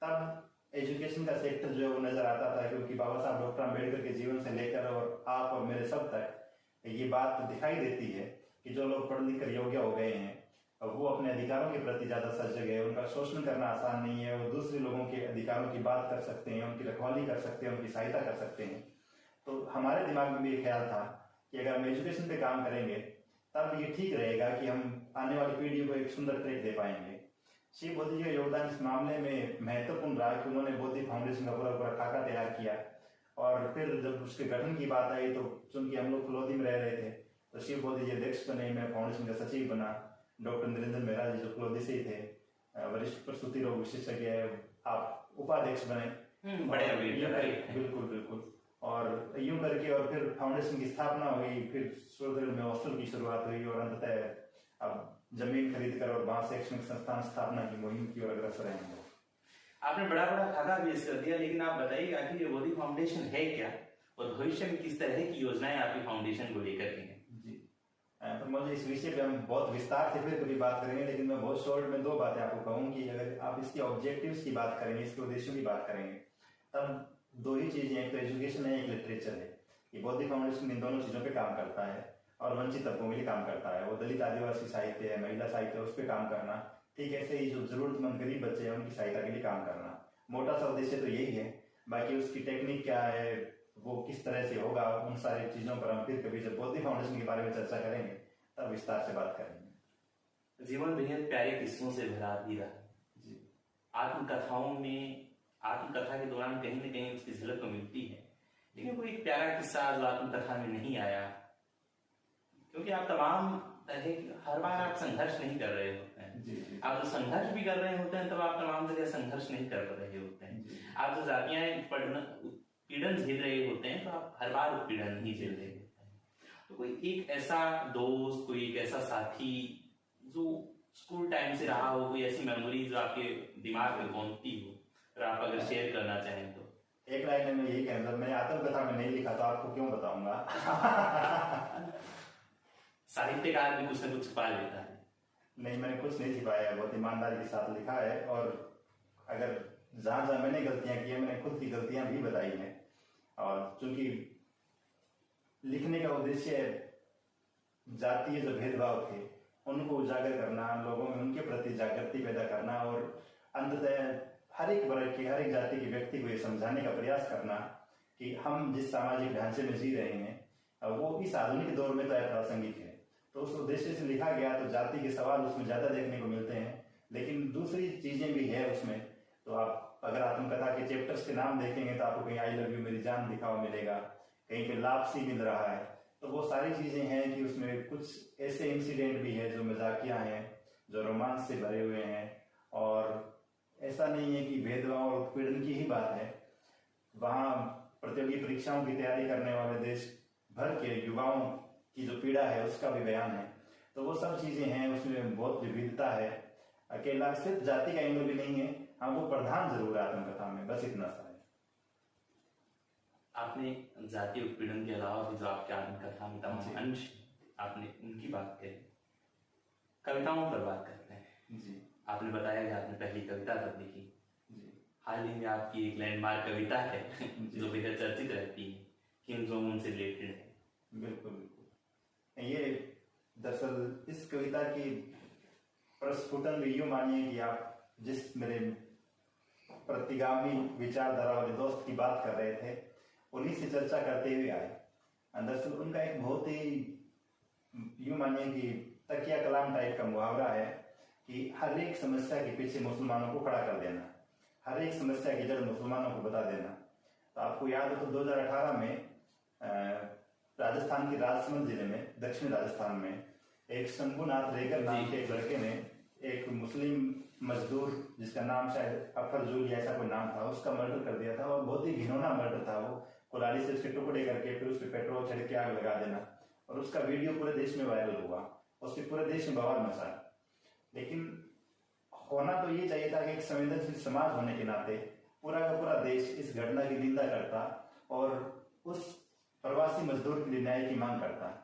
तब एजुकेशन का सेक्टर जो है वो नजर आता था, क्योंकि बाबा साहब डॉक्टर अम्बेडकर के जीवन से लेकर और आप और मेरे सब तक ये बात दिखाई देती है कि जो लोग पढ़ लिख कर योग्य हो गए हैं वो अपने अधिकारों के प्रति ज्यादा सजग है, उनका शोषण करना आसान नहीं है, वो दूसरे लोगों के अधिकारों की बात कर सकते हैं, उनकी रखवाली कर सकते हैं, उनकी सहायता कर सकते हैं। तो हमारे दिमाग में भी ये ख्याल था कि अगर हम एजुकेशन पे काम करेंगे तब ये ठीक रहेगा कि हम आने वाली पीढ़ी को एक सुंदर ट्रैक दे पाएंगे। शिव बोधी जी का योगदान इस मामले में महत्वपूर्ण रहा कि उन्होंने बोधी फाउंडेशन का पूरा पूरा खाका तैयार किया और फिर जब उसके गठन की बात आई तो चूंकि हम लोग फलोदी में रह रहे थे तो शिव बोधी जी अध्यक्ष बने, मैं फाउंडेशन का सचिव बना। डॉक्टर नरेंद्र मेहरा जी जो फलोदी से ही थे, वरिष्ठ प्रसूति रोग विशेषज्ञ है, आप उपाध्यक्ष बने। बिल्कुल बिल्कुल। और यूं करके और फिर फाउंडेशन की स्थापना हुई, फिर सूरत में हॉस्टल की शुरुआत हुई और अंततः अब जमीन खरीद कर और वहां शैक्षणिक संस्थान स्थापना की मुहिम की ओर अग्रसर हैं। आपने बड़ा बड़ा खाका पेश कर दिया, लेकिन आप बताइए आखिर ये बोधी फाउंडेशन है क्या और भविष्य में किस तरह की योजनाएं आपकी फाउंडेशन को लेकर के हैं? जी, तो मुझे इस विषय पे हम बहुत विस्तार से फिर कभी बात करेंगे, लेकिन मैं बहुत शॉर्ट में दो बातें आपको कहूँ कि अगर आप इसके ऑब्जेक्टिव्स की बात करेंगे, इसके उद्देश्यों की बात करेंगे, तब दो ही चीजें, एक तो एजुकेशन है, एक लिटरेचर है। ये बोधी फाउंडेशन इन दोनों चीजों पे काम करता है और वंचित तबकों के लिए काम करता है। वो दलित आदिवासी साहित्य है, महिला साहित्य है, उस पर काम करना, ठीक ऐसे ही जो जरूरतमंद गरीब बच्चे हैं उनकी सहायता के लिए काम करना, मोटा सा उद्देश्य तो यही है। बाकी उसकी टेक्निक क्या है, वो किस तरह से होगा, उन सारी चीजों पर हम फिर कभी जब बोधी फाउंडेशन के बारे में चर्चा करेंगे तब विस्तार से बात करेंगे। जीवन बेहद प्यारे किस्सों से भरा भी रहा जी। आत्मकथाओं में, आत्मकथा के दौरान कहीं न कहीं उसकी झलक तो मिलती है, लेकिन कोई एक प्यारा किस्सा जो आत्मकथा में नहीं आया, क्योंकि आप तमाम तरह हर बार आप संघर्ष नहीं कर रहे होते हैं जी। आप जो संघर्ष भी कर रहे होते हैं तब आप तमाम जगह संघर्ष नहीं कर रहे होते हैं। आप जो जातियां पीड़न झेल रहे होते हैं तो आप हर बार पीड़न नहीं झेल रहे होते हैं। तो कोई एक ऐसा दोस्त, कोई एक ऐसा साथी जो स्कूल टाइम से रहा हो, कोई ऐसी मेमोरी जो आपके दिमाग में घूमती हो और आप अगर शेयर करना चाहें तो? एक लाइन में यही कहना, मैंने आत्मकथा में नहीं लिखा तो आपको क्यों बताऊंगा। साहित्यकार भी कुछ न कुछ छुपा लेता है। नहीं, मैंने कुछ नहीं छिपाया, बहुत ईमानदारी के साथ लिखा है और अगर जहां जहां मैंने गलतियां की है मैंने खुद की गलतियां भी बताई हैं। और चूंकि लिखने का उद्देश्य जातीय जो भेदभाव थे उनको उजागर करना, लोगों में उनके प्रति जागृति पैदा करना और अंततः हर एक वर्ग की, हर एक जाति के व्यक्ति को ये समझाने का प्रयास करना कि हम जिस सामाजिक ढांचे में जी रहे हैं वो इस आधुनिक दौर में तो अप्रासंगिक है। तो उस उद्देश्य से लिखा गया, तो जाति के सवाल उसमें ज्यादा देखने को मिलते हैं। लेकिन दूसरी चीजें भी है उसमें। तो आप अगर आत्मकथा के चैप्टर्स के नाम देखेंगे तो आपको कहीं आई लव यू मेरी जान लिखा हुआ मिलेगा, कहीं पे लापसी मिल रहा है। तो वो सारी चीजें हैं कि उसमें कुछ ऐसे इंसिडेंट भी है जो मजाकिया हैं, जो रोमांस से भरे हुए हैं। और ऐसा नहीं है कि भेदभाव और उत्पीड़न की ही बात है। वहाँ प्रतियोगी परीक्षाओं की तैयारी करने वाले देश भर के युवाओं की जो पीड़ा है उसका भी बयान है। तो वो सब चीजें हैं, उसमें बहुत विविधता है। अकेला सिर्फ जाति का एंगल भी नहीं है, हाँ वो प्रधान जरूर है आत्मकथा में, बस इतना सा है। आपने जातीय उत्पीड़न के अलावा भी जो आपके आत्मकथा में तमाम अंश आपने उनकी बात कही। कविताओं पर बात करते हैं जी। आपने बताया कि आपने पहली कविता तब लिखी। जी। हाल ही में आपकी एक लैंडमार्क कविता है जो बेहद चर्चित रहती है, किम जोंग उन से रिलेटेड है। बिल्कुल बिल्कुल। ये दरअसल इस कविता की प्रस्फुटन यूं मानिए कि आप जिस मेरे प्रतिगामी विचारधारा वाले दोस्त की बात कर रहे थे उन्हीं से चर्चा करते हुए आए। दरअसल उनका एक बहुत ही यूं मानिए कि तकिया कलाम टाइप का मुहावरा है कि हर एक समस्या के पीछे मुसलमानों को खड़ा कर देना, हर एक समस्या की जड़ मुसलमानों को बता देना। तो आपको याद हो तो 2018 में राजस्थान के राजसमंद जिले में, दक्षिण राजस्थान में, एक शंभुनाथ रेगर नाम के एक लड़के ने एक मुस्लिम मजदूर जिसका नाम शायद अफर जूल ऐसा कोई नाम था, उसका मर्डर कर दिया था। और बहुत ही घिनौना मर्डर था वो, कुल्हाड़ी से उसके टुकड़े करके फिर उस पर पेट्रोल छिड़क के आग लगा देना। और उसका वीडियो पूरे देश में वायरल हुआ, उससे पूरे देश में बवाल मचा। लेकिन होना तो ये चाहिए था कि एक संवेदनशील समाज होने के नाते पूरा का पूरा देश इस घटना की निंदा करता और उस प्रवासी मजदूर के लिए न्याय की मांग करता।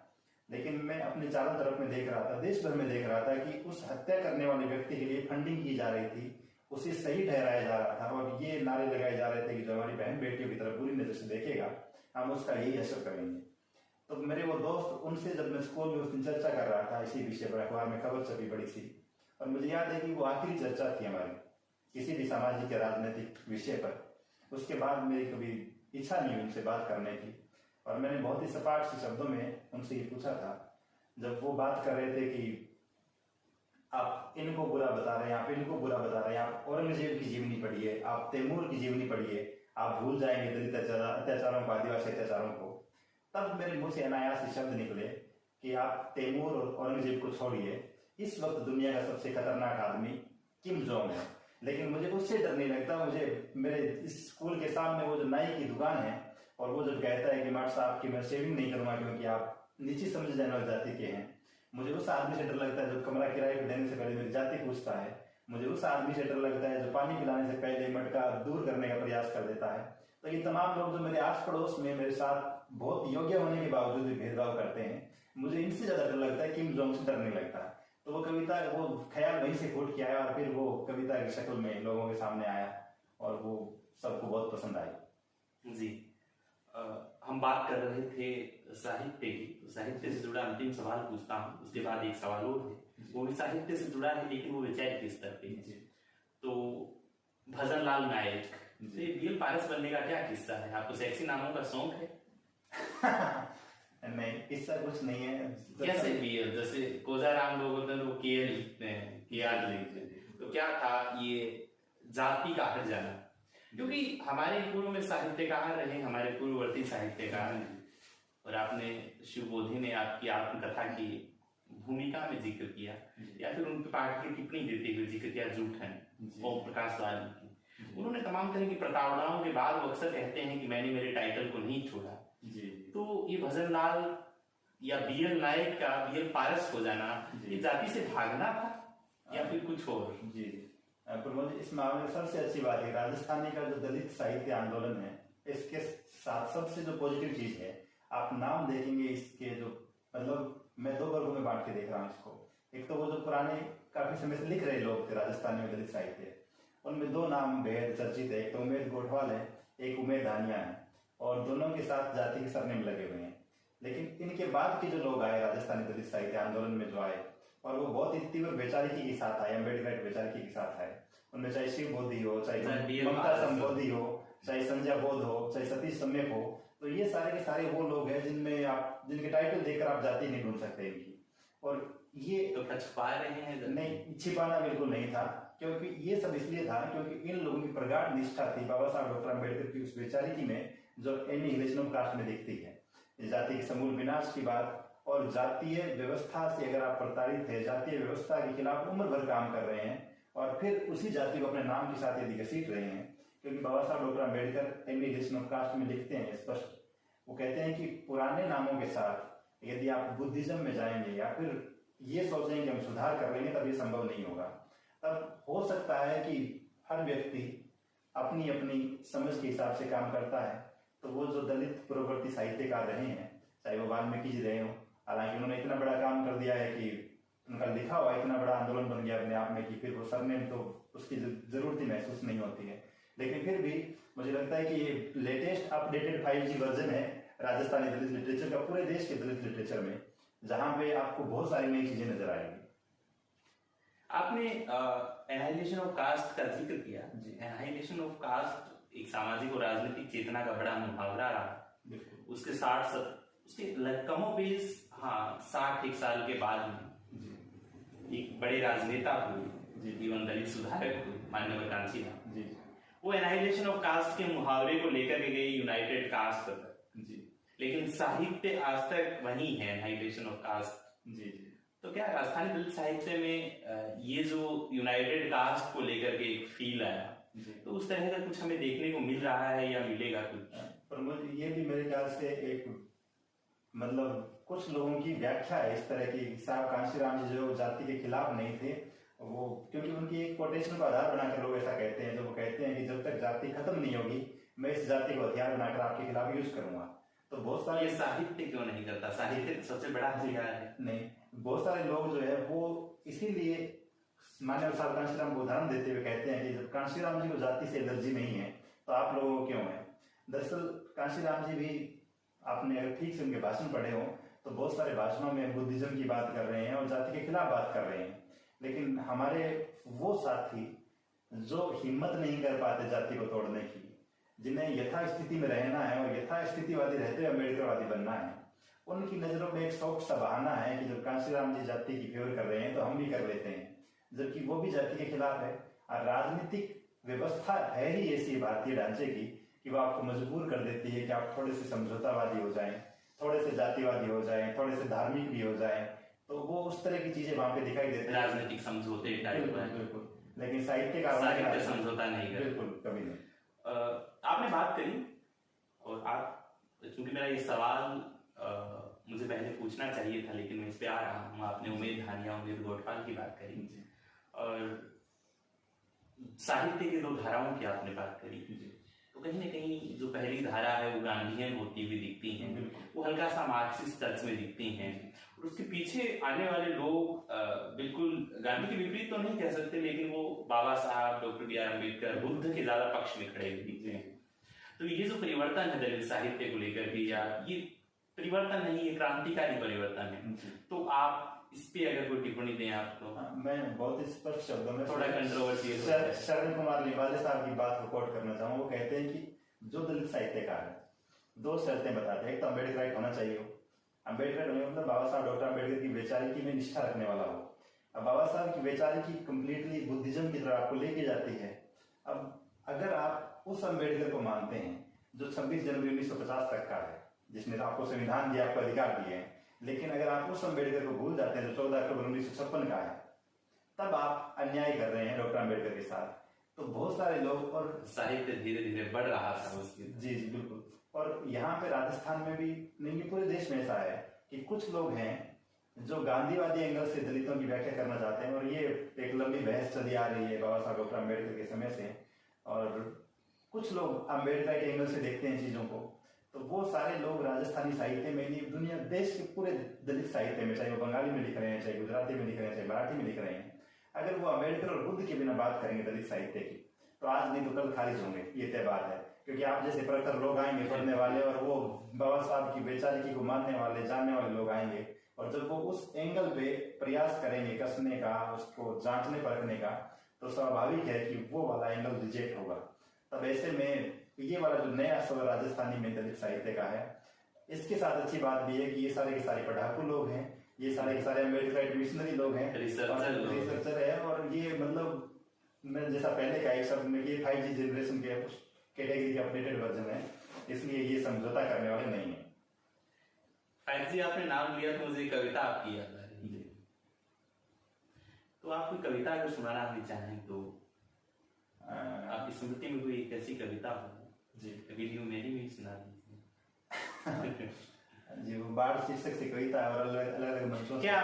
लेकिन मैं अपने चारों तरफ में देख रहा था, देश भर में देख रहा था कि उस हत्या करने वाले व्यक्ति के लिए फंडिंग की जा रही थी, उसे सही ठहराया जा रहा था और ये नारे लगाए जा रहे थे कि जो हमारी बहन बेटियों की तरफ बुरी नजर से देखेगा हम उसका यही असर करेंगे। तो मेरे वो दोस्त, उनसे जब मैं स्कूल में उस दिन चर्चा कर रहा था इसी विषय पर, अखबार में खबर छपी बड़ी सी, और मुझे याद है कि वो आखिरी चर्चा थी हमारी किसी भी सामाजिक या राजनीतिक विषय पर। उसके बाद मेरी कभी इच्छा नहीं हुई उनसे बात करने की और मैंने बहुत ही सपाट से शब्दों में उनसे ये पूछा था, जब वो बात कर रहे थे कि आप इनको बुरा बता रहे हैं, आप इनको बुरा बता रहे हैं, आप औरंगजेब की जीवनी पढ़िए, आप तैमूर की जीवनी पढ़िए, आप भूल जाएंगे दलित अत्याचारों को, आदिवासी अत्याचारों को। तब मेरे मुंह से अनायास शब्द निकले कि आप तैमूर और औरंगजेब को छोड़िए, इस वक्त दुनिया का सबसे खतरनाक आदमी किम जोंग है। लेकिन मुझे उससे डर नहीं लगता। मुझे मेरे इस स्कूल के सामने वो जो नाई की दुकान है और वो जब कहता है कि माट साहब की मैं शेविंग नहीं करूंगा क्योंकि आप नीचे समझ जाने वाली जाति के हैं, मुझे उस आदमी से डर लगता है जो कमरा किराए पर देने से पहले मेरी जाति पूछता है। मुझे उस आदमी से डर लगता है जो पानी पिलाने से पहले मटका दूर करने का प्रयास कर देता है। तो ये तमाम लोग जो मेरे आस पड़ोस में मेरे साथ बहुत योग्य होने के बावजूद भी भेदभाव करते हैं, मुझे इनसे ज्यादा डर लगता है, किम जोंग से डर नहीं लगता। तो वो कविता, वो ख्याल वहीं से फूट के आया और फिर वो कविता की शक्ल में लोगों के सामने आया और वो सबको बहुत पसंद आई। जी, हम बात कर रहे थे साहित्य की, तो साहित्य से जुड़ा अंतिम सवाल पूछता हूँ, उसके बाद एक सवाल और है, वो भी साहित्य से जुड़ा है लेकिन वो वैचारिक स्तर पे है। तो भजन लाल नायक से बीएल पारस बनने का क्या किस्सा है? आपको सेक्सी नामों का शौक है? नहीं, किस्सा कुछ नहीं है। कैसे बीएल? जैसे कोजाराम लोग केएल लिखते हैं, केआर लिखते हैं, तो क्या था ये जाति का हट जाना? क्योंकि हमारे पूर्व में साहित्यकार रहे, हमारे पूर्ववर्ती साहित्यकार हैं, और आपने शिवबोधि ने आपकी आत्मकथा की भूमिका में जिक्र किया या फिर उनके पाठ की टिप्पणी देते हुए जिक्र किया जूठन ओम प्रकाश वाल्मीकि। उन्होंने तमाम तरह की प्रताड़नाओं के बाद वो अक्सर कहते हैं कि मैंने मेरे टाइटल को नहीं छोड़ा। तो ये भजन लाल या बीएल नायक का बीएल पारस हो जाना, ये जाति से भागना था या फिर कुछ और? जी प्रमोद, इस मामले में सबसे अच्छी बात है राजस्थानी का जो दलित साहित्य आंदोलन है, इसके साथ सबसे जो पॉजिटिव चीज है, आप नाम देखेंगे इसके जो, मतलब मैं दो वर्गों में बांट के देख रहा हूँ इसको। एक तो वो जो पुराने काफी समय से लिख रहे लोग थे राजस्थान में दलित साहित्य, उनमें दो नाम बेहद चर्चित है। एक तो उमेद गोठवाल है, एक उमेद धानिया है, और दोनों के साथ जाति के सरनेम लगे हुए हैं। लेकिन इनके बाद के जो लोग आए राजस्थानी दलित साहित्य आंदोलन में जो आए, और वो बहुत ही तीव्र वैचारिकी के साथ आए, अम्बेडकर वैचारिकी के साथ आए। उनमें चाहे शिव बोधि हो, चाहे ममता संबोधि हो, चाहे संजय बोध हो, चाहे सतीश सम्यक हो, तो ये सारे के सारे वो लोग हैं जिनमें आप, जिनके टाइटल देखकर आप जाति नहीं ढूंढ सकते इनकी। और ये तो क्या छुपा रहे हैं? नहीं, छिपाना बिल्कुल नहीं था, क्योंकि ये सब इसलिए था क्योंकि इन लोगों की प्रगाढ़ निष्ठा थी बाबा साहब डॉक्टर अम्बेडकर की उस वैचारिकी में जो एनिहिलेशन ऑफ कास्ट में दिखती है, जाति के समूल विनाश की बात। और जातीय व्यवस्था से अगर आप प्रताड़ित है, जातीय व्यवस्था के खिलाफ उम्र भर काम कर रहे हैं और फिर उसी जाति को अपने नाम के साथ यदि घसीट रहे हैं, क्योंकि Baba Saheb doctor Ambedkar annihilation of caste में लिखते हैं स्पष्ट, वो कहते हैं कि पुराने नामों के साथ यदि आप बुद्धिज्म में जाएंगे या फिर ये सोचेंगे कि हम सुधार कर लेंगे, तब ये संभव नहीं होगा। तब हो सकता है कि हर व्यक्ति अपनी अपनी समझ के हिसाब से काम करता है। तो वो जो दलित पूर्ववर्ती साहित्यकार रहे हैं, चाहे वो वाल्मीकि जी रहे हो, हालांकि उन्होंने इतना बड़ा काम कर दिया है कि उनका लिखा हुआ इतना बड़ा आंदोलन बन गया अपने आप में कि फिर वो सरनेम तो उसकी जरूरत ही महसूस नहीं होती है। लेकिन फिर भी मुझे लगता है कि ये लेटेस्ट अपडेटेड 5G वर्जन है राजस्थानी दलित लिटरेचर का, पूरे देश के दलित लिटरेचर में, जहां पे आपको बहुत सारी नई चीजें नजर आएंगी। आपने एनाइलेशन ऑफ कास्ट का जिक्र किया। एनाइलेशन ऑफ कास्ट एक सामाजिक और राजनीतिक चेतना का बड़ा मुहावरा रहा। उसके 60 कमोबेश 60 साल के बाद में एक बड़े राजनेता हुए, जीवन दलित सुधारक हुए, माननीय कांशीराम जी। वो एनाइलेशन ऑफ कास्ट के मुहावरे को लेकर के गए यूनाइटेड कास्ट तक जी, लेकिन साहित्य आज तक वही है एनाइलेशन ऑफ कास्ट जी। तो क्या राजस्थानी दलित साहित्य में ये जो यूनाइटेड कास्ट को लेकर के एक फील आया, तो उस तरह का कुछ हमें देखने को मिल रहा है या मिलेगा कुछ? पर मुझे ये भी मेरे ख्याल से एक मतलब कुछ लोगों की व्याख्या है इस तरह की, साहब कांशीराम जी जो जाति के खिलाफ नहीं थे, वो क्योंकि उनकी एक कोटेशन को आधार बनाकर लोग ऐसा कहते हैं, जो वो कहते हैं कि जब तक जाति खत्म नहीं होगी मैं इस जाति को हथियार बनाकर आपके खिलाफ यूज करूंगा। तो बहुत सारे, ये साहित्य क्यों नहीं करता? साहित्य सबसे बड़ा हथियार है। नहीं, बहुत सारे लोग जो है वो इसीलिए माननीय साहब कांशीराम को उदाहरण देते हुए कहते हैं कि जब कांशीराम जी को जाति से एलर्जी नहीं है तो आप लोगों को क्यों है। दरअसल कांशीराम जी भी, आपने अगर ठीक से उनके भाषण पढ़े हो तो बहुत सारे भाषणों में बुद्धिज्म की बात कर रहे हैं और जाति के खिलाफ बात कर रहे हैं। लेकिन हमारे वो साथी जो हिम्मत नहीं कर पाते जाति को तोड़ने की, जिन्हें यथास्थिति में रहना है और यथास्थितिवादी रहते हुए अम्बेडकरवादी बनना है, उनकी नजरों में एक सॉफ्ट सा बहाना है कि जब कांशीराम जी जाति की फेवर कर रहे हैं तो हम भी कर लेते हैं, जबकि वो भी जाति के खिलाफ है। और राजनीतिक व्यवस्था है ही ऐसी भारतीय ढांचे की कि वो आपको मजबूर कर देती है कि आप थोड़े से समझौतावादी हो जाएं, थोड़े से जातिवादी हो जाएं, थोड़े से धार्मिक भी हो जाएं, तो वो उस तरह की चीजें वहां पे दिखाई देती है। राजनीतिक समझौते बिल्कुल, लेकिन साहित्य का समझौता नहीं करते, बिल्कुल कभी नहीं। आपने बात करी और आप, चूंकि मेरा ये सवाल मुझे पहले पूछना चाहिए था लेकिन मैं इस पे आ रहा हूँ, आपने उमेद धानिया, उमेद गोठवाल की बात करी और साहित्य के दो धाराओं की आपने बात करी, तो कहीं ना कहीं जो पहली धारा है वो गांधीयन होती हुई दिखती है, वो हल्का सा मार्क्सिस्ट टच में दिखती हैं, और उसके पीछे आने वाले लोग बिल्कुल गांधी के विपरीत तो नहीं कह सकते, लेकिन वो बाबा साहब, डॉक्टर B.R. अम्बेडकर, बुद्ध के ज्यादा पक्ष में खड़े हुए हैं। तो ये जो परिवर्तन है दलित साहित्य को लेकर भी, या ये परिवर्तन नहीं, ये क्रांतिकारी परिवर्तन है, तो आप इस पे अगर कोई टिप्पणी दें आप तो। मैं बहुत ही स्पष्ट शब्दों में थोड़ा कंट्रोवर्शियल शरण कुमार लिबाले साहब की बात रिकॉर्ड करना चाहूंगा। वो कहते हैं कि जो दलित साहित्यकार है दो शर्तें बताते हैं, एक तो अम्बेडकर होना चाहिए, अम्बेडकर मतलब बाबा साहब डॉक्टर अम्बेडकर की वैचारिकी में निष्ठा रखने वाला हो। अब बाबा साहब की वैचारिकी कंप्लीटली बुद्धिज्म की तरफ आपको लेके जाती है। अब अगर आप उस अम्बेडकर को मानते हैं जो 26 जनवरी 1950 तक का है, जिसने आपको संविधान दिया, आपको अधिकार दिए हैं, लेकिन अगर आप उस अम्बेडकर को भूल जाते हैं जो 14 अक्टूबर 1956 का है, तब आप अन्याय कर रहे हैं डॉक्टर अम्बेडकर के साथ। तो बहुत सारे लोग, और साहित्य धीरे धीरे बढ़ रहा था उसकी। जी बिल्कुल। और यहाँ पे राजस्थान में भी नहीं, पूरे देश में ऐसा है कि कुछ लोग हैं जो गांधीवादी एंगल से दलितों की व्याख्या करना चाहते हैं, और ये एक लंबी बहस चली आ रही है बाबा साहब डॉक्टर अम्बेडकर के समय से, और कुछ लोग अम्बेडकर के एंगल से देखते हैं चीजों को। तो वो सारे लोग राजस्थानी साहित्य में नहीं, दुनिया देश के पूरे दलित साहित्य में, चाहे वो बंगाली में लिख रहे हैं, चाहे गुजराती में लिख रहे हैं, चाहे मराठी में लिख रहे हैं, अगर वो अम्बेडकर और बुद्ध के बिना बात करेंगे दलित साहित्य की, तो आज नहीं तो कल खारिज होंगे, ये तय बात है। क्योंकि आप जैसे प्रखर लोग आएंगे पढ़ने वाले, और वो बाबा साहब की वैचारिकी को मानने वाले, जानने वाले लोग आएंगे, और जब वो उस एंगल पे प्रयास करेंगे कसने का, उसको जांचने परखने का, तो स्वाभाविक है कि वो वाला एंगल रिजेक्ट होगा। तब ऐसे में ये वाला जो नया स्वर राजस्थानी में दलित साहित्य का है, इसके साथ अच्छी बात भी है कि ये सारे के सारे पढ़ाकू लोग हैं ये सारे के सारे मेडिकल मिशनरी लोग हैं, रिसर्चर है। और ये मतलब मैं जैसा पहले का एक शब्द में ये 5G जनरेशन के कैटेगरी के अपडेटेड वर्जन है, इसलिए ये समझौता करने वाले नहीं है। 5G आपने नाम लिया तो मुझे कविता आपकी याद आ रही है। तो आप कोई कविता अगर सुनाना भी चाहें तो आपकी स्मृति में कोई एक ऐसी कविता हो जी, वीडियो मेरी भी सुना दीजिए। जी, वो बाढ़ शीर्षक से कविता है और अलग अलग मंचों क्या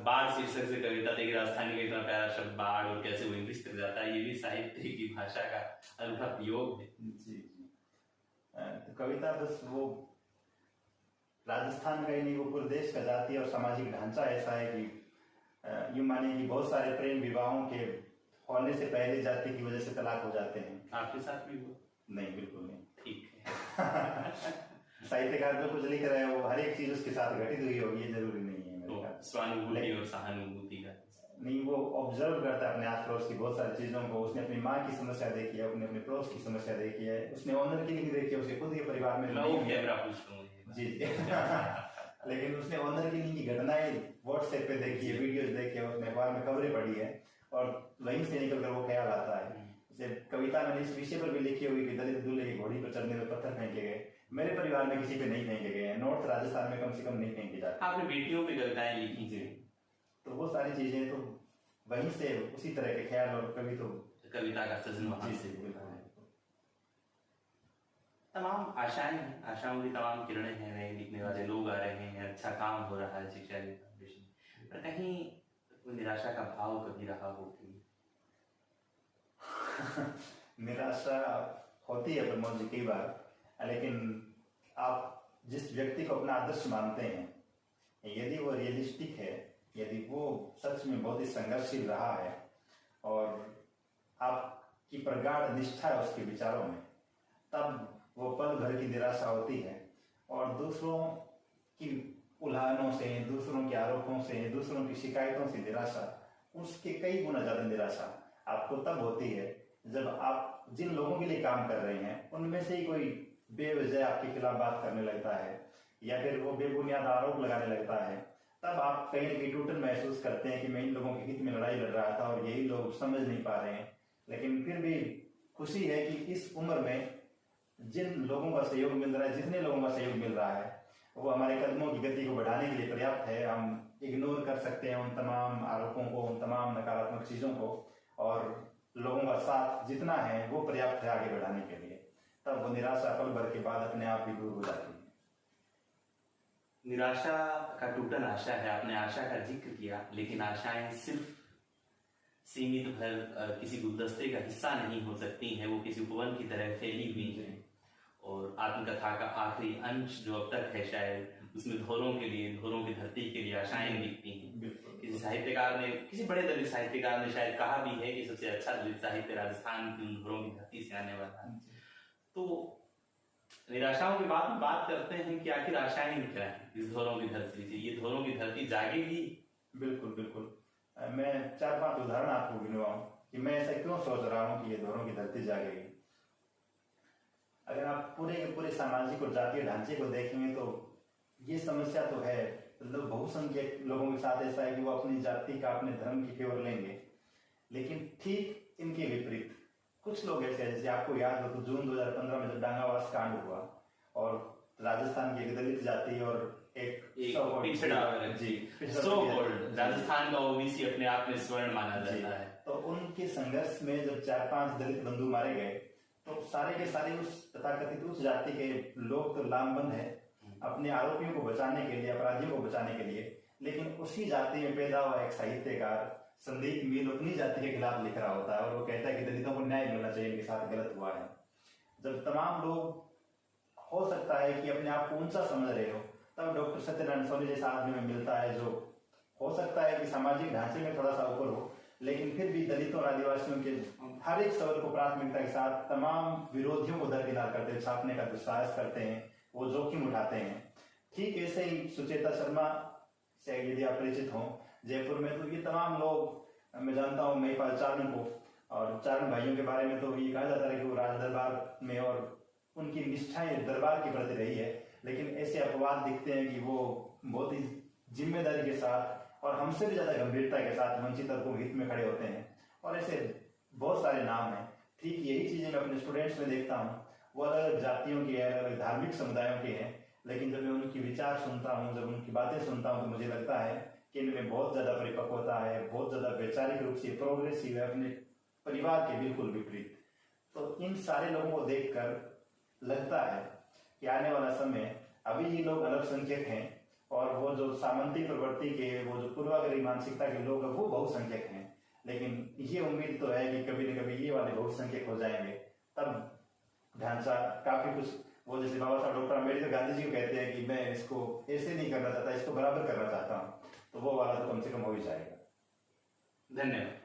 बाढ़ शीर्षक से कविता देखिए, राजस्थानी का इतना प्यारा शब्द बाढ़ और कैसे वो इंग्लिश तक जाता है, ये भी साहित्य की भाषा का अनूठा प्रयोग है। जी जी, तो कविता बस वो राजस्थान का ही नहीं, वो पूरे देश का जातीय और सामाजिक ढांचा ऐसा है कि यूं माने कि बहुत सारे प्रेम विवाहों के होने से पहले जाति की वजह से तलाक हो जाते हैं। आपके साथ भी हुआ? नहीं, बिल्कुल नहीं। ठीक है। साहित्यकार जो कुछ लिख रहे हैं वो हर एक चीज उसके साथ घटित हुई होगी, ये जरूरी नहीं है मेरे ख्याल से। स्वानुभूति और सहानुभूति का नहीं, वो ऑब्जर्व करता है अपने आस पड़ोस की बहुत सारी चीजों को। उसने अपनी माँ की समस्या देखी है, अपने पड़ोस की समस्या देखी है, उसने ऑनर की देखी है, उसके खुद के परिवार में जी लेकिन उसने ऑनर की की घटनाएं व्हाट्सएप पे देखी है, वीडियोस देखी है, उसने अखबार में खबरें पढ़ी है और वहीं से निकलकर वो ख्याल आता है। जैसे कविता मैंने इस विषय पर भी लिखी हुई कि दलित दूल्हे की घोड़ी पर चढ़ने में पत्थर फेंके गए, मेरे परिवार में किसी पे नहीं फेंके गए हैं, नॉर्थ राजस्थान में कम से कम नहीं फेंके जाते। आपने बेटियों पे कविताएं लिखी जी, तो वो सारी चीजें तो वहीं से उसी तरह के ख्याल और कवि तो कविता का सृजन वहां से तमाम आशाएं हैं, आशाओं की तमाम किरणें हैं, नए लिखने वाले लोग आ रहे हैं, अच्छा काम हो रहा है शिक्षा के फाउंडेशन, पर कहीं कोई निराशा का भाव कभी रहा हो कि निराशा होती है प्रमोद जी कई बार, लेकिन आप जिस व्यक्ति को अपना आदर्श मानते हैं, यदि वो रियलिस्टिक है, यदि वो सच में बहुत ही संघर्षशील रहा है और आपकी प्रगाढ़ निष्ठा है उसके विचारों में, तब वो पल भर की निराशा होती है। और दूसरों की उल्हानों से, दूसरों के आरोपों से, दूसरों की शिकायतों से निराशा, उसके कई गुना ज्यादा निराशा आपको तब होती है जब आप जिन लोगों के लिए काम कर रहे हैं उनमें से ही कोई बेवजह आपके खिलाफ बात करने लगता है या फिर वो बेबुनियाद आरोप लगाने लगता है। तब आप कहीं ना कहीं टूटन महसूस करते हैं कि मैं इन लोगों के हित में लड़ाई लड़ रहा था और यही लोग समझ नहीं पा रहे हैं। लेकिन फिर भी खुशी है कि इस उम्र में जिन लोगों का सहयोग मिल रहा है, जितने लोगों का सहयोग मिल रहा है, वो हमारे कदमों की गति को बढ़ाने के लिए पर्याप्त है। हम इग्नोर कर सकते हैं उन तमाम आरोपों को, उन तमाम नकारात्मक चीजों को, और लोगों का साथ जितना है वो पर्याप्त है आगे बढ़ाने के लिए। तब वो निराशा पल भर के बाद अपने आप ही दूर हो जाती है। निराशा का टूटन आशा है, आपने आशा का जिक्र किया, लेकिन आशाएं सिर्फ सीमित भर किसी गुलदस्ते का हिस्सा नहीं हो सकती हैं, वो किसी उपवन की तरह फैली हुई हैं। और आत्मकथा का आखिरी अंश जो अब तक है, शायद उसमें धोरों के लिए, धोरों की धरती के लिए आशाएं दिखती हैं। किसी साहित्यकार ने, किसी बड़े दलित साहित्यकार ने शायद कहा भी है कि सबसे अच्छा दलित साहित्य राजस्थान की उन धोरों की धरती से आने वाला है। तो निराशाओं के बाद बात करते हैं कि आखिर आशाएं क्या है इस धोरों की धरती से, ये धोरों की धरती जागेगी? बिल्कुल बिल्कुल, मैं 4-5 उदाहरण आपको गिनवाऊं कि मैं ऐसा क्यों सोच रहा हूं कि ये धोरों की धरती जागेगी। अगर आप पूरे के पूरे सामाजिक और जातीय ढांचे को देखेंगे तो ये समस्या तो है, मतलब बहुसंख्यक लोगों के साथ ऐसा है कि वो अपनी जाति का, अपने धर्म की फेवर लेंगे। लेकिन ठीक इनके विपरीत कुछ लोग ऐसे हैं, जैसे आपको याद हो तो जून 2015 में जब डांगावास कांड हुआ और राजस्थान की एक दलित जाति और एक पिछड़ा राजस्थान का ओबीसी अपने आप में स्वर्ण माना जाता है, तो उनके संघर्ष में जब 4-5 दलित बंधु मारे गए तो सारे के सारे उस तथाकथित उस जाति के लोग तो लामबंद है अपने आरोपियों को बचाने के लिए, अपराधियों को बचाने के लिए। लेकिन उसी जाति में पैदा हुआ एक साहित्यकार संदीप मील अपनी जाति के खिलाफ लिख रहा होता है और वो कहता है कि दलितों को न्याय मिलना चाहिए, इनके साथ गलत हुआ है। जब तमाम लोग हो सकता है कि अपने आप को ऊंचा समझ रहे हो, तब डॉक्टर सत्यनारायण स्वामी जैसा आदमी में मिलता है जो हो सकता है कि सामाजिक ढांचे में थोड़ा सा ऊपर हो, लेकिन फिर भी दलितों और आदिवासियों के हर एक सवाल को प्राथमिकता के साथ तमाम विरोधियों को दरकिनार करते हैं, छापने का दुस्साहस करते हैं, वो जोखिम उठाते हैं। ठीक ऐसे ही सुचेता शर्मा से यदि आप परिचित हो जयपुर में, तो ये तमाम लोग, मैं जानता हूँ महिपाल चारण को, और चारण भाइयों के बारे में तो ये कहा जाता है कि वो राज दरबार में और उनकी निष्ठाएं दरबार के प्रति रही है। लेकिन ऐसे अपवाद दिखते हैं कि वो बहुत ही जिम्मेदारी के साथ और हमसे भी ज्यादा गंभीरता के साथ वंचित वर्गों के हित में खड़े होते हैं। और ऐसे बहुत सारे नाम हैं। ठीक यही चीजें मैं अपने स्टूडेंट्स में देखता हूँ। वो अलग अलग जातियों के, अलग अलग धार्मिक समुदायों के हैं, लेकिन जब मैं उनकी विचार सुनता हूँ, जब उनकी बातें सुनता हूँ, तो मुझे लगता है कि इनमें बहुत ज्यादा परिपक्वता है, बहुत ज्यादा वैचारिक रूप से प्रोग्रेसिव है, अपने परिवार के बिल्कुल विपरीत। तो इन सारे लोगों को देखकर लगता है कि आने वाला समय, अभी ये लोग अल्पसंख्यक हैं और वो जो सामंती प्रवृत्ति के, वो जो पूर्वाग्रही मानसिकता के लोग हैं, वो बहुसंख्यक हैं। लेकिन ये उम्मीद तो है कि कभी न कभी ये वाले बहुसंख्यक हो जाएंगे, तब ढांचा काफी कुछ, वो जैसे बाबा साहब डॉक्टर अम्बेडकर गांधी जी को कहते हैं कि मैं इसको ऐसे नहीं करना चाहता, इसको बराबर करना चाहता हूँ, तो वो वाला तो कम से कम हो ही जाएगा। धन्यवाद।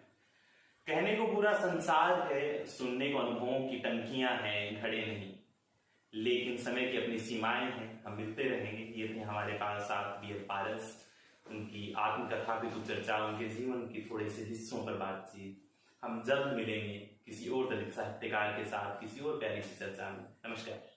कहने को पूरा संसार है, सुनने को अनुभवों की टंकियां हैं, घड़े नहीं। लेकिन समय की अपनी सीमाएं हैं, हम मिलते रहेंगे। ये थे हमारे पास आप बी.एल. पारस, उनकी आत्मकथा की कुछ चर्चा, उनके जीवन के थोड़े से हिस्सों पर बातचीत। हम जल्द मिलेंगे किसी और दलित साहित्यकार के साथ, किसी और प्यारी सी चर्चा में। नमस्कार।